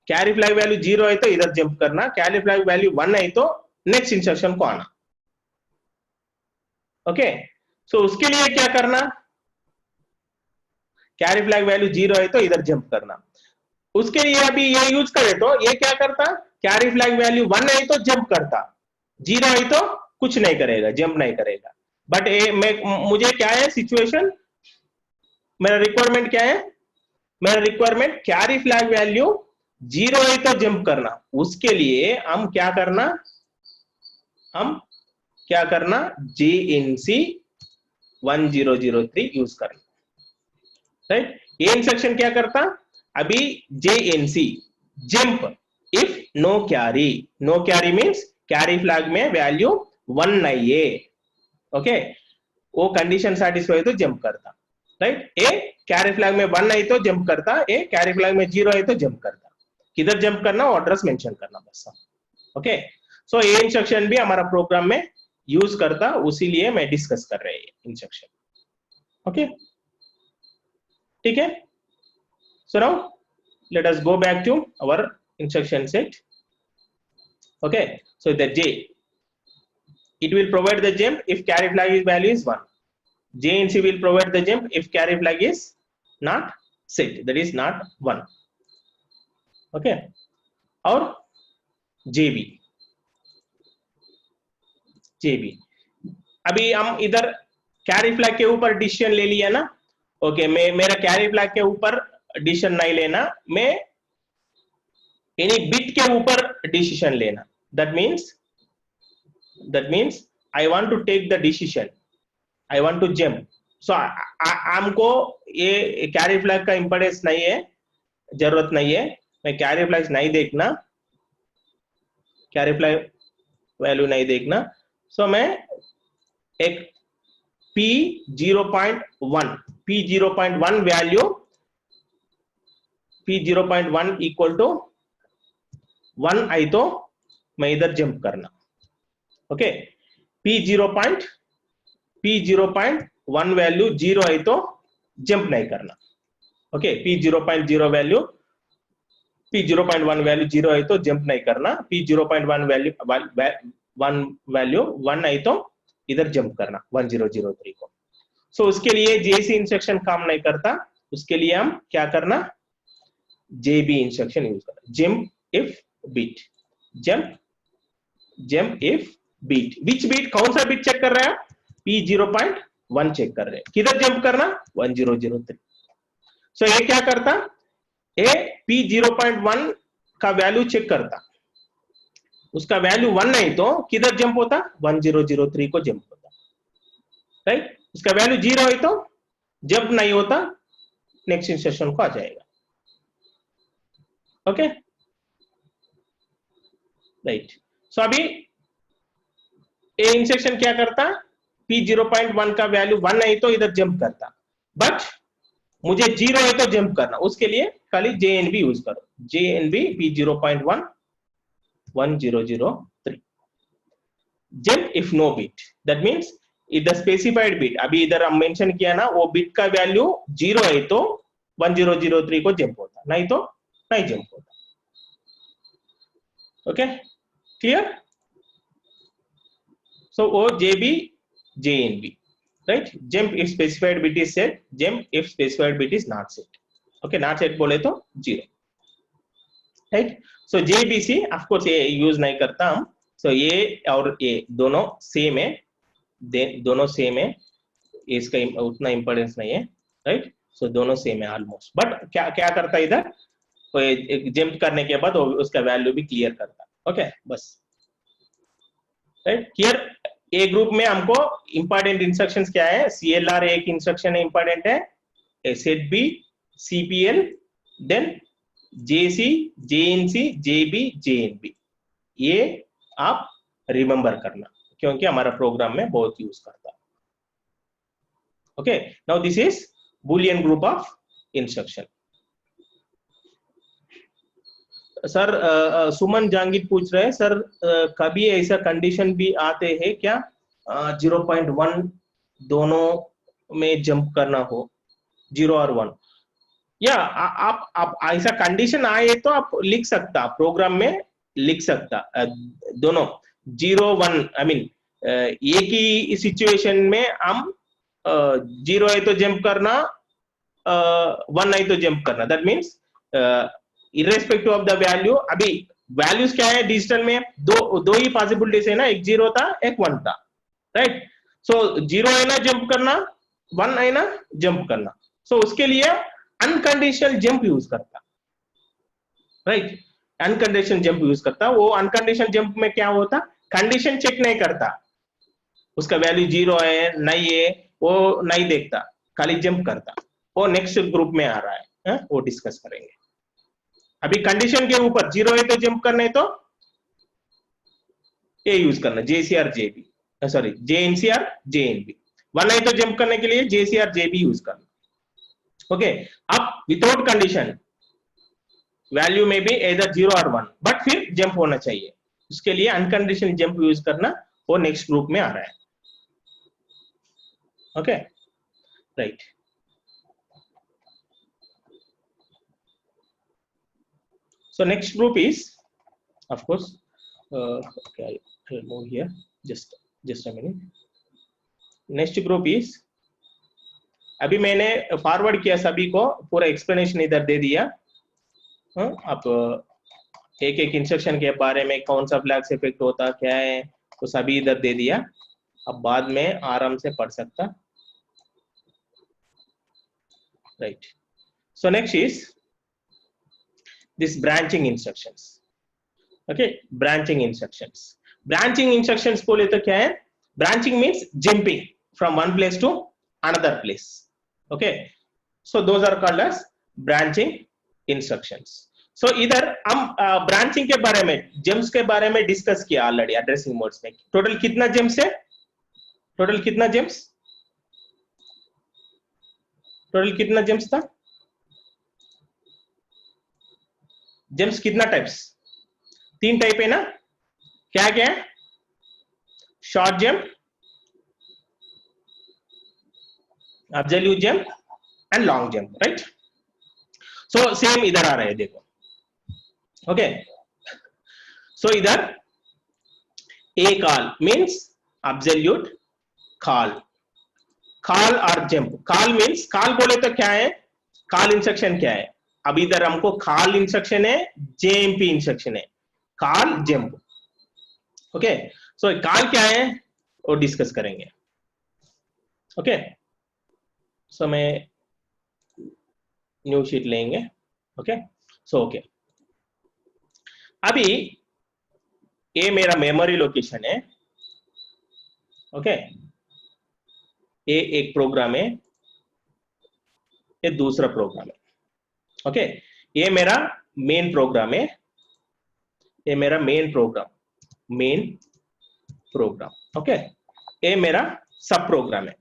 कैरी फ्लैग वैल्यू 0 है तो इधर जंप करना, कैरी फ्लैग वैल्यू 1 है तो नेक्स्ट इंस्ट्रक्शन को आना। ओके, सो उसके लिए क्या करना, कैरी फ्लैग वैल्यू 0 है तो इधर जंप करना, उसके लिए अभी ये यूज करे तो ये क्या करता, कैरी फ्लैग वैल्यू 1 है तो जंप करता, 0 है तो कुछ नहीं करेगा, जंप नहीं करेगा। बट मुझे क्या है सिचुएशन, मेरा रिक्वायरमेंट क्या है, मेरा रिक्वायरमेंट कैरी फ्लैग वैल्यू 0 है तो जंप करना। उसके लिए हम क्या करना, JNC 1003 यूज करना, राइट। ये इंस्ट्रक्शन क्या करता, अभी JNC jump if no carry, no carry means carry flag में वैल्यू 1 नहीं है, ओके, वो कंडीशन सेटिस्फाई तो जंप करता, राइट। ए कैरी फ्लैग में 1 है तो जंप करता, ए कैरी फ्लैग में 0 है तो जंप करता। किधर जंप करना, एड्रेस मेंशन करना बस, ओके। सो ये इंस्ट्रक्शन भी हमारा प्रोग्राम में यूज करता, उसीलिए मैं डिस्कस कर रहे हैं इंस्ट्रक्शन, ओके, ठीक है। So now let us go back to our instruction set, okay। So the J, it will provide the jump if carry flag is value is 1. JNC will provide the jump if carry flag is not set, that is not 1, okay। और JB अभी हम इधर carry flag के ऊपर decision ले लिया ना, okay. मेरा कैरी फ्लैग के ऊपर डिसीजन नहीं लेना, मैं एनी बिट के ऊपर डिसीजन लेना। That means I want to take the decision, I want to jump. So हमको ये कैरी फ्लैग का इंपॉर्टेंस नहीं है, जरूरत नहीं है, मैं कैरी फ्लैग नहीं देखना, कैरी फ्लैग वैल्यू नहीं देखना। सो मैं एक P0.1 value, P0.1 equal to 1 आई तो मैं इधर जंप करना, ओके। P0.1 वैल्यू 0 आई तो जंप नहीं करना, ओके। P0.1 वैल्यू 0 आई तो जंप नहीं करना, P0.1 वैल्यू 1 आई तो इधर जंप करना 1003 को। सो उसके लिए JC इंस्ट्रक्शन काम नहीं करता, उसके लिए हम क्या करना, JB इंस्ट्रक्शन यूज करना, jump if bit, jump if bit. Which bit, कौन सा बीट चेक कर रहे हैं, P0.1 चेक कर रहे हैं, किधर जंप करना, 1003। सो ये क्या करता, ये P0.1 का वैल्यू चेक करता, उसका वैल्यू 1 नहीं तो किधर जंप होता, 1003 को जंप होता, राइट। उसका वैल्यू 0 है तो जंप नहीं होता, नेक्स्ट इंस्ट्रक्शन को आ जाएगा, ओके, राइट। सो अभी ये इंस्ट्रक्शन क्या करता, P0.1 का वैल्यू 1 नहीं तो इधर जंप करता, बट मुझे 0 है तो जंप करना, उसके लिए खाली JNB यूज करो, JNB P0.1 1003 jump if no bit, that means the specified bit, अभी इधर हम मेंशन किया ना, वो बिट का वैल्यू 0 है तो 1003 को जंप होता, नहीं तो नहीं जंप होता, ओके, क्लियर। सो वो JB JNB, right, jump if specified bit is set, jump if specified bit is not set, okay, not set बोले तो 0, right. So JBC of course ये यूज नहीं करता हम, सो ये और ये दोनों सेम है, दोनों सेम है, इसका उतना इंपॉर्टेंस नहीं है, राइट। सो दोनों सेम है ऑलमोस्ट, बट क्या क्या करता है इधर, तो जंप करने के बाद उसका वैल्यू भी क्लियर करता, ओके, बस, राइट। हियर ए ग्रुप में हमको इंपॉर्टेंट इंस्ट्रक्शंस क्या है, CLR एक इंस्ट्रक्शन है इंपॉर्टेंट है, SETB, CPL, then JC, JNC, JB, JNB, ये आप रिमेंबर करना क्योंकि हमारा प्रोग्राम में बहुत यूज करता है, okay. Now this is Boolean group of instruction. Sir Suman Jahangir पूछ रहे हैं, सर कभी ऐसा कंडीशन भी आते हैं क्या 0.1 दोनों में जंप करना हो, 0 और 1, या आप ऐसा कंडीशन आए तो आप लिख सकता, प्रोग्राम में लिख सकता, दोनों 0 1, आई मीन एक ही सिचुएशन में हम 0 है तो जंप करना, 1 है तो जंप करना, that means irrespective of the value, अभी वैल्यूज क्या है डिजिटल में, दो ही पॉसिबिलिटीज है ना, एक 0 था एक 1 था, राइट। सो 0 है ना जंप करना, 1 है ना जंप करना, सो उसके लिए अनकंडीशनल जंप यूज करता, राइट। अनकंडीशनल जंप यूज करता। वो अनकंडीशनल जंप में क्या होता, कंडीशन चेक नहीं करता, उसका वैल्यू 0 है नहीं है वो नहीं देखता, खाली जंप करता। वो नेक्स्ट ग्रुप में आ रहा है, वो डिस्कस करेंगे। अभी कंडीशन के ऊपर 0 है तो जंप करने तो ये यूज करना, जेसीआर जेबी, सॉरी जेएनसीआर जेएनबी। 1 है तो जंप करने के लिए जेसीआर जेबी यूज करना। ओके, अब विदाउट कंडीशन वैल्यू में भी इधर 0 और 1, बट फिर जंप होना चाहिए, उसके लिए अनकंडीशनल जंप यूज करना, वो नेक्स्ट ग्रुप में आ रहा है। Okay, right. So next group is, of course, okay, I'll move here. Just a minute. Next group is, अभी मैंने फॉरवर्ड किया सभी को, पूरा एक्सप्लेनेशन इधर दे दिया। आप एक एक इंस्ट्रक्शन के बारे में, कौन सा फ्लैग्स इफेक्ट होता क्या है, वो सभी इधर दे दिया। अब बाद में आराम से पढ़ सकता, right. So next is this branching instructions. Okay, branching instructions. Branching instructions बोले तो क्या है, branching means jumping from one place to another place. Okay, so those are called as branching instructions. So इधर हम branching के बारे में, jumps के बारे में डिस्कस किया ऑलरेडी एड्रेसिंग मोड्स में। टोटल कितना जम्प्स है, टोटल कितना जम्प्स, टोटल कितना जम्प्स था, जम्प्स कितना टाइप्स, 3 टाइप है ना, क्या क्या है, short jump, absolute jump and long jump, right. So same इधर आ रहा है देखो। ओके, सो इधर a call means absolute call, call और जंप। कॉल मीन्स, कॉल बोले तो क्या है, कॉल इंस्ट्रक्शन क्या है, अब इधर हमको कॉल इंस्ट्रक्शन है, जेएमपी इंस्ट्रक्शन है, कॉल जंप। ओके, सो कॉल क्या है वो डिस्कस करेंगे। ओके, सो मैं न्यू शीट लेंगे। ओके, सो ओके, अभी ये मेरा मेमोरी लोकेशन है। ओके, ये एक प्रोग्राम है, ये दूसरा प्रोग्राम है। ओके, ये मेरा मेन प्रोग्राम है, ये मेरा मेन प्रोग्राम। ओके, ये मेरा सब प्रोग्राम है,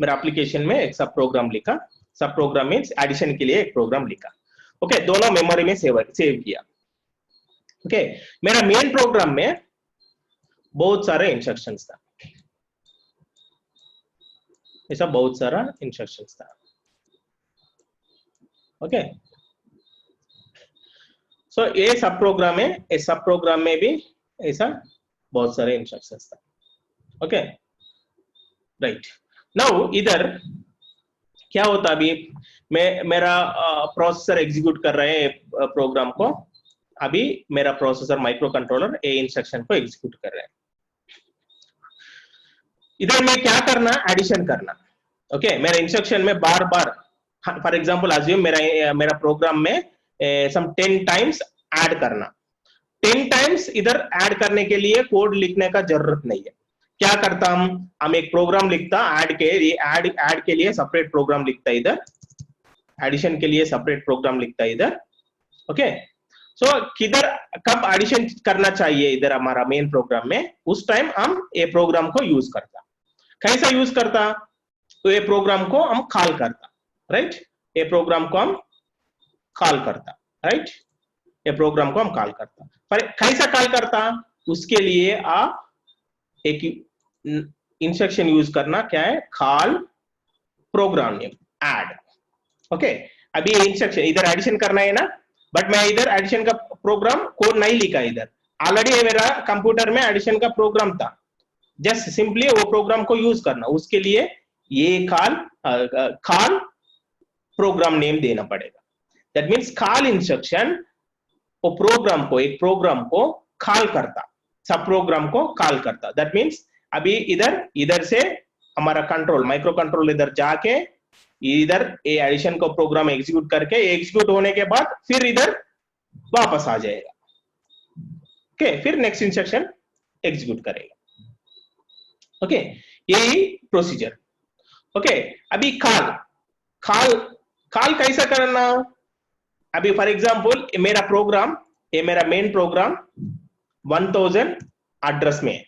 मेरा एप्लीकेशन में एक सब प्रोग्राम लिखा, सब प्रोग्राम मीन्स एडिशन के लिए एक प्रोग्राम लिखा। ओके, दोनों मेमोरी में सेव किया। ओके, मेरा मेन प्रोग्राम में बहुत सारे इंस्ट्रक्शंस था, ऐसा बहुत सारा इंस्ट्रक्शंस था। ओके, सो ये सब प्रोग्राम है, इस सब प्रोग्राम में भी ऐसा बहुत सारे इंस्ट्रक्शंस था। Okay, right. नाउ इधर क्या होता, अभी मेरा प्रोसेसर एग्जीक्यूट कर रहे हैं प्रोग्राम को, अभी मेरा प्रोसेसर माइक्रो कंट्रोलर ए इंस्ट्रक्शन को एग्जीक्यूट कर रहे हैं। इधर मैं क्या करना, एडिशन करना। ओके, मेरा इंस्ट्रक्शन में बार बार, फॉर एग्जांपल अज्यूम मेरा प्रोग्राम में सम 10 टाइम्स ऐड करना, 10 टाइम्स इधर ऐड करने के लिए कोड लिखने का जरूरत नहीं है। क्या करता, हम एक प्रोग्राम लिखता, ऐड के लिए सेपरेट प्रोग्राम लिखता इधर, एडिशन के लिए सेपरेट प्रोग्राम लिखता इधर। ओके, सो किधर कब एडिशन करना चाहिए इधर हमारा मेन प्रोग्राम में, उस टाइम हम ये प्रोग्राम को यूज करता। कैसा यूज करता, तो ये प्रोग्राम को हम कॉल करता, राइट। ये प्रोग्राम को हम कॉल करता, राइट। ये प्रोग्राम को हम कॉल करता, पर कैसा कॉल करता, उसके लिए आप एक इंस्ट्रक्शन यूज करना, क्या है, call program name add. Okay, अभी ये इंस्ट्रक्शन इधर एडिशन करना है ना, बट मैं इधर एडिशन का प्रोग्राम कोड नहीं लिखा इधर, ऑलरेडी मेरा कंप्यूटर में एडिशन का प्रोग्राम था, जस्ट सिंपली वो प्रोग्राम को यूज करना, उसके लिए ये कॉल प्रोग्राम नेम देना पड़ेगा। दैट मीन्स कॉल इंस्ट्रक्शन वो प्रोग्राम को, एक प्रोग्राम को कॉल करता, सब प्रोग्राम को कॉल करता। दैट मीन्स अभी इधर से हमारा कंट्रोल, माइक्रो कंट्रोल इधर जाके इधर ये एडिशन को प्रोग्राम एग्जीक्यूट करके, एग्जीक्यूट होने के बाद फिर इधर वापस आ जाएगा। ओके, फिर नेक्स्ट इंस्ट्रक्शन एग्जीक्यूट करेगा। ओके, यही प्रोसीजर। ओके, अभी कॉल कैसा करना? अभी फॉर एग्जांपल मेरा प्रोग्राम, ये मेरा मेन प्रोग्राम 1000 एड्रेस में,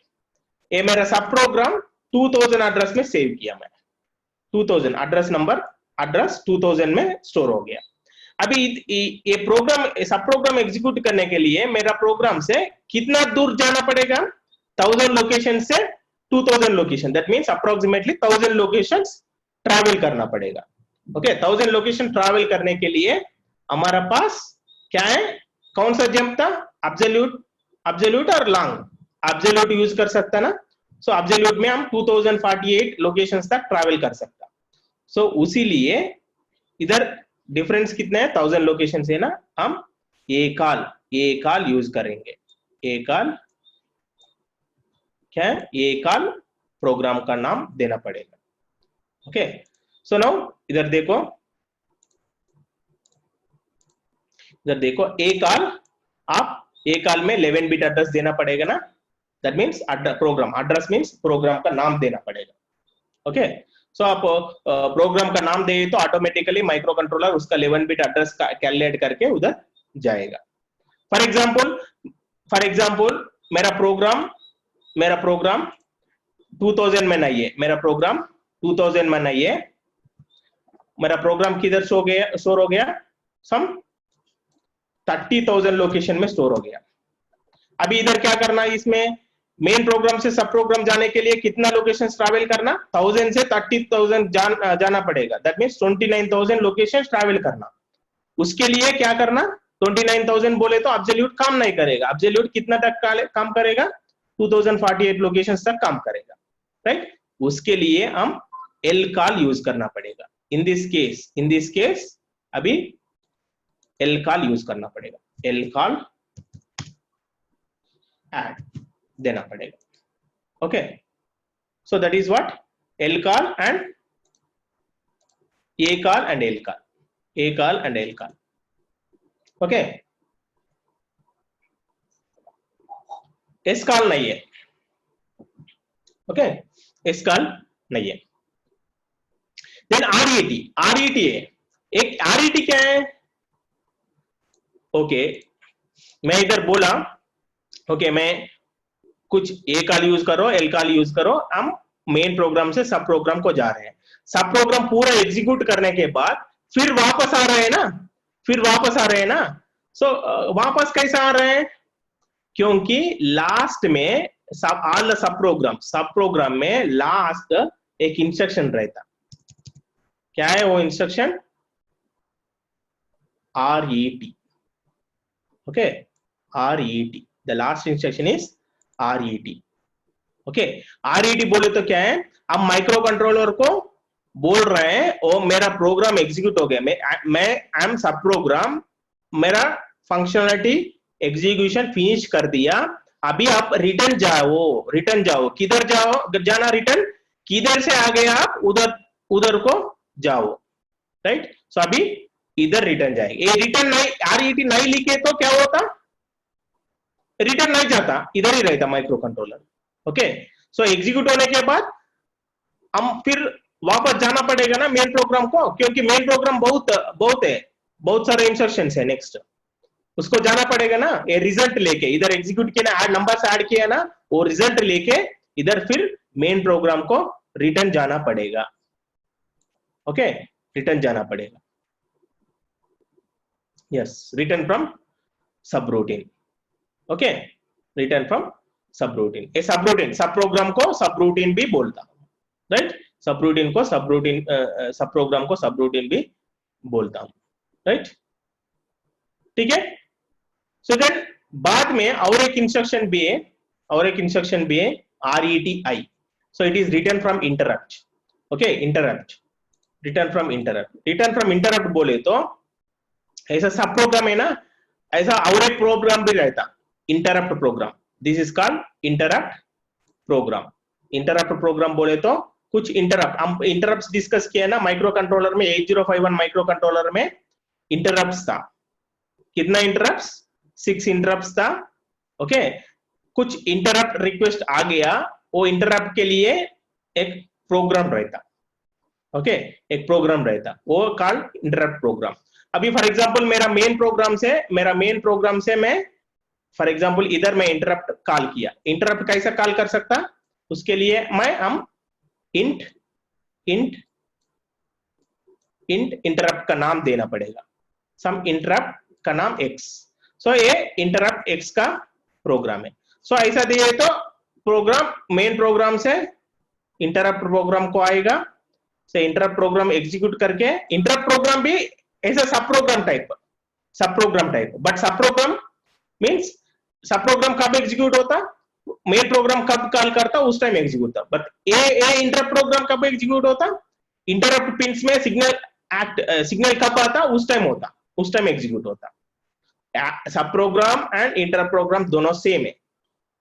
ये मेरा सब प्रोग्राम 2000 एड्रेस में सेव किया मैं, 2000 एड्रेस नंबर, एड्रेस 2000 में स्टोर हो गया। अभी ये प्रोग्राम, सब प्रोग्राम एग्जीक्यूट करने के लिए मेरा प्रोग्राम से कितना दूर जाना पड़ेगा? 1000 लोकेशन से 2000 location, that means approximately 1000 location travel करना पड़ेगा। ओके, 1000 लोकेशन ट्रैवल करने के लिए हमारा पास क्या है, कौन सा जंप था? एब्सोल्यूट और लॉन्ग। एब्सोल्यूट यूज कर सकता ना, सो एब्सोल्यूट में हम 2048 लोकेशंस तक ट्रैवल कर सकता। सो उसी लिए इधर डिफरेंस कितना है? 1000 लोकेशन से ना, हम ये कॉल यूज करेंगे। ये कॉल क्या है? ये कॉल प्रोग्राम का नाम देना पड़ेगा। ओके, सो नाउ इधर देखो, ए कॉल, आप ए कॉल में 11 बिट एड्रेस देना पड़ेगा ना, that means program address means program का नाम देना पड़ेगा। ओके, सो आप प्रोग्राम का नाम दे तो ऑटोमेटिकली माइक्रो कंट्रोलर उसका 11 बिट एड्रेस कैलकुलेट करके उधर जाएगा। फॉर एग्जांपल मेरा प्रोग्राम 2000 में नहीं है, मेरा प्रोग्राम 2000 में नहीं है, मेरा प्रोग्राम किधर स्टोर हो गया? सम 30,000 लोकेशन में स्टोर हो गया। अभी इधर क्या करना है? इसमें मेन प्रोग्राम से सब प्रोग्राम जाने के लिए कितना लोकेशन ट्रैवल करना? 1000 से 30,000 जाना पड़ेगा, दैट मीन्स 29,000 लोकेशन ट्रैवल करना। उसके लिए क्या करना? 29,000 बोले तो एब्सोल्यूट काम नहीं करेगा, एब्सोल्यूट कितना तक काम करेगा? 2048 लोकेशन तक काम करेगा, राइट? उसके लिए हम एल कॉल यूज करना पड़ेगा। इन दिस केस अभी एल कॉल यूज करना पड़ेगा, एल कॉल ऐड देना पड़ेगा। Okay, so that is what L call and A call and L call, A call and L call. Okay, S call नहीं है। Okay, S call नहीं है। Then RET है। एक आरईटी क्या है? ओके, मैं इधर बोला ओके, मैं कुछ ए कॉल यूज करो, एल कॉल यूज करो, हम मेन प्रोग्राम से सब प्रोग्राम को जा रहे हैं। सब प्रोग्राम पूरा एग्जीक्यूट करने के बाद फिर वापस आ रहे हैं ना, सो वापस कैसे आ रहे हैं? क्योंकि लास्ट में सब प्रोग्राम में लास्ट एक इंस्ट्रक्शन रहता। क्या है वो instruction? RET। Okay, RET, the last instruction is RET। Okay, RET बोले तो क्या है? हम माइक्रो कंट्रोलर को बोल रहे हैं ओ मेरा प्रोग्राम एग्जीक्यूट हो गया, मैं आई एम सब प्रोग्राम, मेरा फंक्शनलिटी एग्जीक्यूशन फिनिश कर दिया, अभी आप रिटर्न जाओ। किधर जाना? रिटर्न किधर से आ गए आप? उधर को जाओ, राइट? सो अभी इधर रिटर्न जाएगा। ये रिटर्न नहीं, RET नहीं लिखे तो क्या होता? रिटर्न नहीं जाता, इधर ही रहता माइक्रो कंट्रोलर। ओके, सो एग्जीक्यूट होने के बाद हम फिर वापस जाना पड़ेगा ना मेन प्रोग्राम को, क्योंकि मेन प्रोग्राम बहुत सारे इंस्ट्रक्शंस है। नेक्स्ट उसको जाना पड़ेगा ना, ये रिजल्ट लेके इधर एग्जीक्यूट किया ना, नंबर ऐड किया ना, वो रिजल्ट लेके इधर फिर मेन प्रोग्राम को रिटर्न जाना पड़ेगा। ओके, रिटर्न जाना पड़ेगा। Yes, return from subroutine. Okay, return from subroutine. ये सबरूटीन, सब प्रोग्राम को सबरूटीन भी बोलता हूं, राइट? सब प्रोग्राम को सबरूटीन भी बोलता हूं, राइट? ठीक है। सो देन बाद में और एक इंस्ट्रक्शन भी है, RETI। So it is return from interrupt. Okay, return from interrupt बोले तो ऐसा सब प्रोग्राम है ना, ऐसा और एक प्रोग्राम भी रहता, interrupt program. This is called interrupt program. Interrupt program बोले तो कुछ इंटरप्ट, हम इंटरप्ट डिस्कस किया ना माइक्रो कंट्रोलर में. 8051 माइक्रो कंट्रोलर में इंटरप्ट था. कितना इंटरप्ट? 6 इंटरप्ट था. ओके, कुछ इंटरप्ट रिक्वेस्ट आ गया, वो इंटरप्ट के लिए एक प्रोग्राम रहता. ओके, एक प्रोग्राम रहता, वो कॉल्ड इंटरप्ट प्रोग्राम. अभी फॉर एग्जांपल मेरा मेन प्रोग्राम से मैं फॉर एग्जांपल इधर मैं इंटरप्ट कॉल किया. इंटरप्ट कैसा कॉल कर सकता? उसके लिए हम इंट इंटरप्ट का नाम देना पड़ेगा. सम इंटरप्ट का नाम x. सो ये इंटरप्ट x का प्रोग्राम है. सो ऐसा दिए तो प्रोग्राम मेन प्रोग्राम से इंटरप्ट प्रोग्राम को आएगा. से इंटरप्ट प्रोग्राम एग्जीक्यूट करके, इंटरप्ट प्रोग्राम भी ऐसा सब program type, but sub programme means सब प्रोग्राम कब एग्जीक्यूट होता? मेन प्रोग्राम कब कॉल करता उस टाइम एग्जीक्यूट होता. बट ए इंटरप्ट प्रोग्राम कब एग्जीक्यूट होता? इंटरप्ट पिंस में सिग्नल कब आता उस टाइम एग्जीक्यूट होता. सब प्रोग्राम एंड इंटरप्ट प्रोग्राम दोनों सेम है,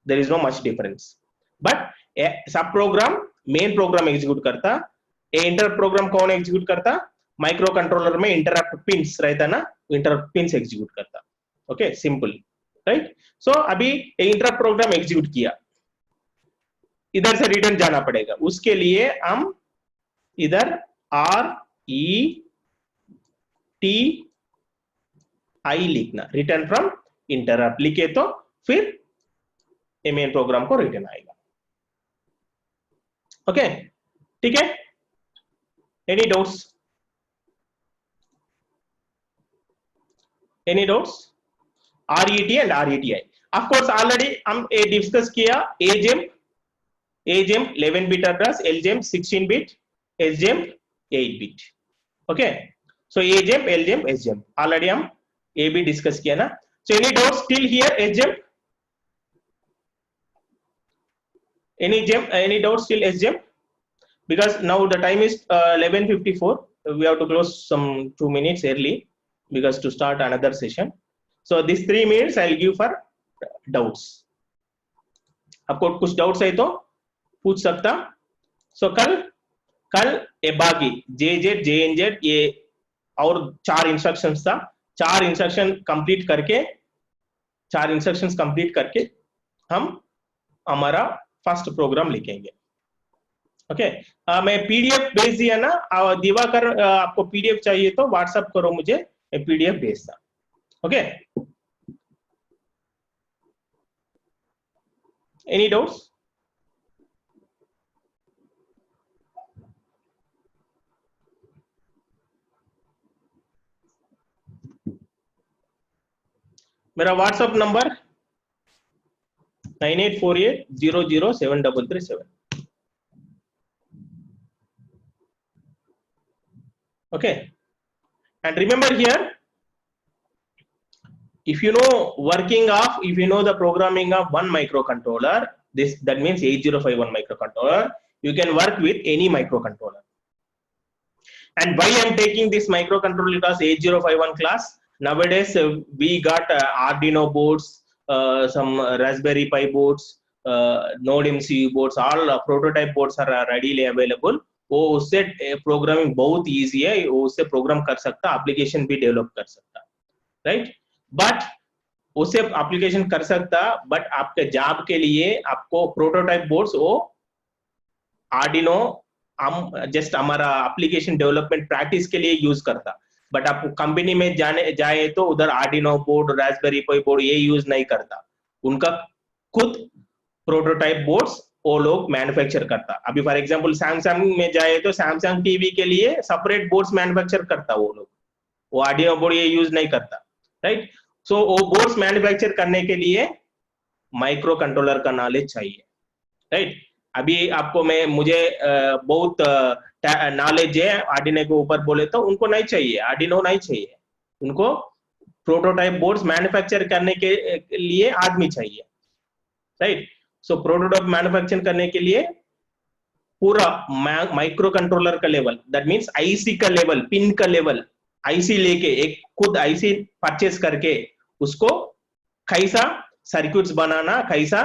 there is no much difference. But sub program main program execute करता, इंटरप्ट प्रोग्राम कौन एग्जीक्यूट करता? माइक्रो कंट्रोलर में इंटरप्ट पिंस रहता ना, इंटरप्ट पिंस एग्जीक्यूट करता. Okay, simple, right. सो अभी इंटरप्ट प्रोग्राम एग्जीक्यूट किया, इधर से रिटर्न जाना पड़ेगा. उसके लिए हम इधर RETI लिखना, रिटर्न फ्रॉम इंटरप्ट लिखे तो फिर मेन प्रोग्राम को रिटर्न आएगा. ओके, ठीक है. Any doubts? RET and RETI. Of course, already हम डिस्कस किया AGEMP 11-bit address, LGEMP 16-bit, SGEMP 8-bit. Okay, so AGEMP, LGEMP, SGEMP already हम ये भी डिस्कस किया ना. So any doubts till here? SGEMP? Any doubts till SGEMP? Because now the time is 11:54. We have to close some 2 minutes early because to start another session. So these 3 minutes I'll give for doubts. आपको कुछ doubts है तो पूछ सकता. So कल ए बाकी JZ JNZ ये और 4 इंस्ट्रक्शंस था. 4 इंस्ट्रक्शंस कंप्लीट करके हम हमारा फर्स्ट प्रोग्राम लिखेंगे. ओके, मैं पीडीएफ भेज दिया ना. दिवाकर आपको पीडीएफ चाहिए तो व्हाट्सएप करो मुझे, मैं पीडीएफ भेजता. Okay, any doubts? मेरा WhatsApp number 9848000737. Okay, and remember here, if you know the programming of one microcontroller, that means 8051 microcontroller, you can work with any microcontroller. And why I'm taking this microcontroller class 8051 class? Nowadays we got Arduino boards, some Raspberry Pi boards, Node MCU boards, all prototype boards are readily available. वो उससे programming बहुत easy है, वो उससे programme कर सकता, application भी develop कर सकता, राइट. बट उससे एप्लीकेशन कर सकता, बट आपके जॉब के लिए आपको प्रोटोटाइप बोर्ड्स वो आर्डिनो हम जस्ट हमारा एप्लीकेशन डेवलपमेंट प्रैक्टिस के लिए यूज करता. बट आप कंपनी में जाए तो उधर आर्डिनो बोर्ड, रास्पबेरी पाई बोर्ड ये यूज नहीं करता. उनका खुद प्रोटोटाइप बोर्ड्स वो लोग मैन्युफैक्चर करता. अभी फॉर एग्जांपल सैमसंग में जाए तो सैमसंग टीवी के लिए सेपरेट बोर्ड्स मैन्युफैक्चर करता वो लोग, वो आर्डिनो बोर्ड ये यूज नहीं करता, राइट. सो वो बोर्ड्स मैन्युफैक्चर करने के लिए माइक्रो कंट्रोलर का नॉलेज चाहिए, राइट. अभी आपको मुझे बहुत नॉलेज है आर्डिनो के ऊपर बोले तो उनको नहीं चाहिए, आर्डिनो नहीं चाहिए, उनको प्रोटोटाइप बोर्ड्स मैन्युफैक्चर करने के लिए आदमी चाहिए, राइट. सो प्रोटोटाइप मैन्युफैक्चर करने के लिए पूरा माइक्रो कंट्रोलर का लेवल, दैट मींस आईसी का लेवल, पिन का लेवल, आईसी लेके एक खुद आईसी परचेस करके उसको कैसा सर्किट्स बनाना, कैसा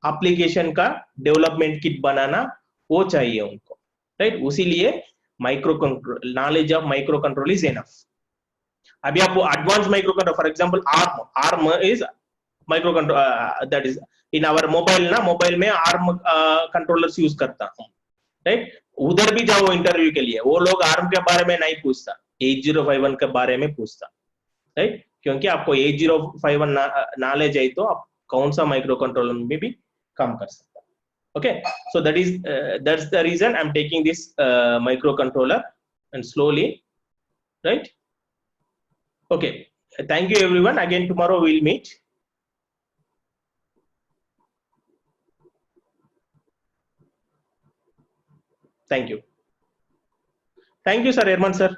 एप्लीकेशन का डेवलपमेंट किट बनाना, वो चाहिए उनको, राइट? उसीलिए micro control, knowledge of micro control is enough. अभी आप advance micro control, for example ARM is micro control, that is in our mobile ना, मोबाइल में आर्म कंट्रोलर्स यूज करता हूँ, राइट? उधर भी जाओ इंटरव्यू के लिए, वो लोग आर्म के बारे में नहीं पूछता, 8051 के बारे में पूछता, राइट? क्योंकि आपको 8051 नॉलेज है तो आप कौन सा माइक्रो कंट्रोलर में भी काम कर सकता. Okay, so that's the reason I'm taking this microcontroller and slowly, right? Okay, thank you everyone. Again tomorrow we'll meet. Thank you. Thank you, sir. Herman, sir.